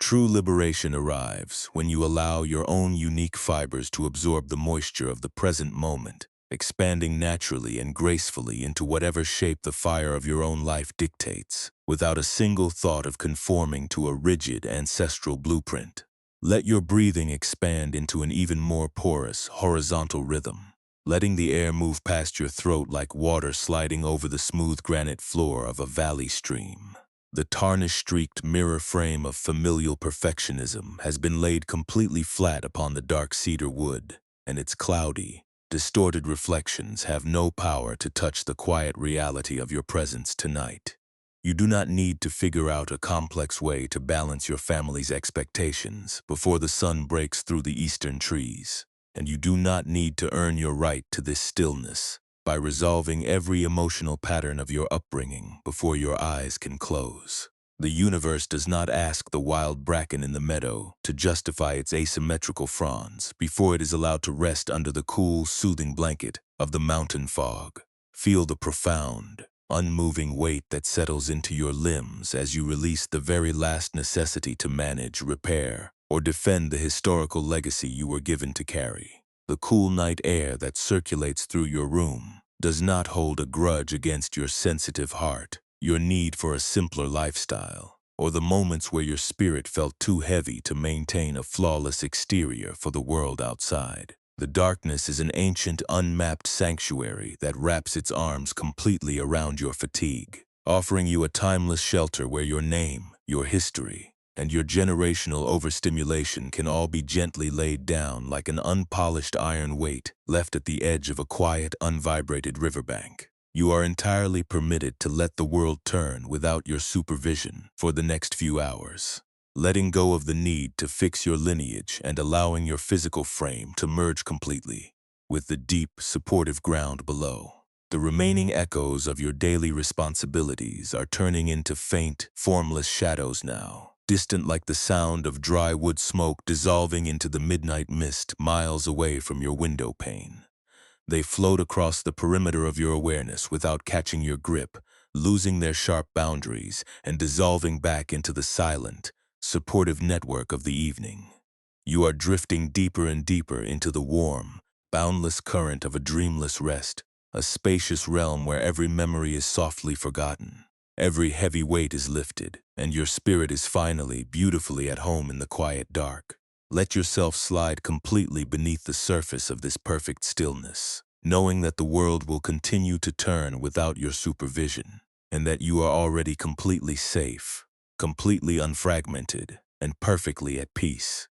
True liberation arrives when you allow your own unique fibers to absorb the moisture of the present moment, expanding naturally and gracefully into whatever shape the fire of your own life dictates, without a single thought of conforming to a rigid ancestral blueprint. Let your breathing expand into an even more porous, horizontal rhythm, letting the air move past your throat like water sliding over the smooth granite floor of a valley stream. The tarnish-streaked mirror frame of familial perfectionism has been laid completely flat upon the dark cedar wood, and its cloudy, distorted reflections have no power to touch the quiet reality of your presence tonight. You do not need to figure out a complex way to balance your family's expectations before the sun breaks through the eastern trees, and you do not need to earn your right to this stillness by resolving every emotional pattern of your upbringing before your eyes can close. The universe does not ask the wild bracken in the meadow to justify its asymmetrical fronds before it is allowed to rest under the cool, soothing blanket of the mountain fog. Feel the profound, unmoving weight that settles into your limbs as you release the very last necessity to manage, repair, or defend the historical legacy you were given to carry. The cool night air that circulates through your room does not hold a grudge against your sensitive heart, your need for a simpler lifestyle, or the moments where your spirit felt too heavy to maintain a flawless exterior for the world outside. The darkness is an ancient, unmapped sanctuary that wraps its arms completely around your fatigue, offering you a timeless shelter where your name, your history, and your generational overstimulation can all be gently laid down like an unpolished iron weight left at the edge of a quiet, unvibrated riverbank. You are entirely permitted to let the world turn without your supervision for the next few hours, letting go of the need to fix your lineage and allowing your physical frame to merge completely with the deep, supportive ground below. The remaining echoes of your daily responsibilities are turning into faint, formless shadows now, distant like the sound of dry wood smoke dissolving into the midnight mist miles away from your window pane. They float across the perimeter of your awareness without catching your grip, losing their sharp boundaries and dissolving back into the silent, supportive network of the evening. You are drifting deeper and deeper into the warm, boundless current of a dreamless rest, a spacious realm where every memory is softly forgotten. Every heavy weight is lifted, and your spirit is finally, beautifully at home in the quiet dark. Let yourself slide completely beneath the surface of this perfect stillness, knowing that the world will continue to turn without your supervision, and that you are already completely safe, completely unfragmented, and perfectly at peace.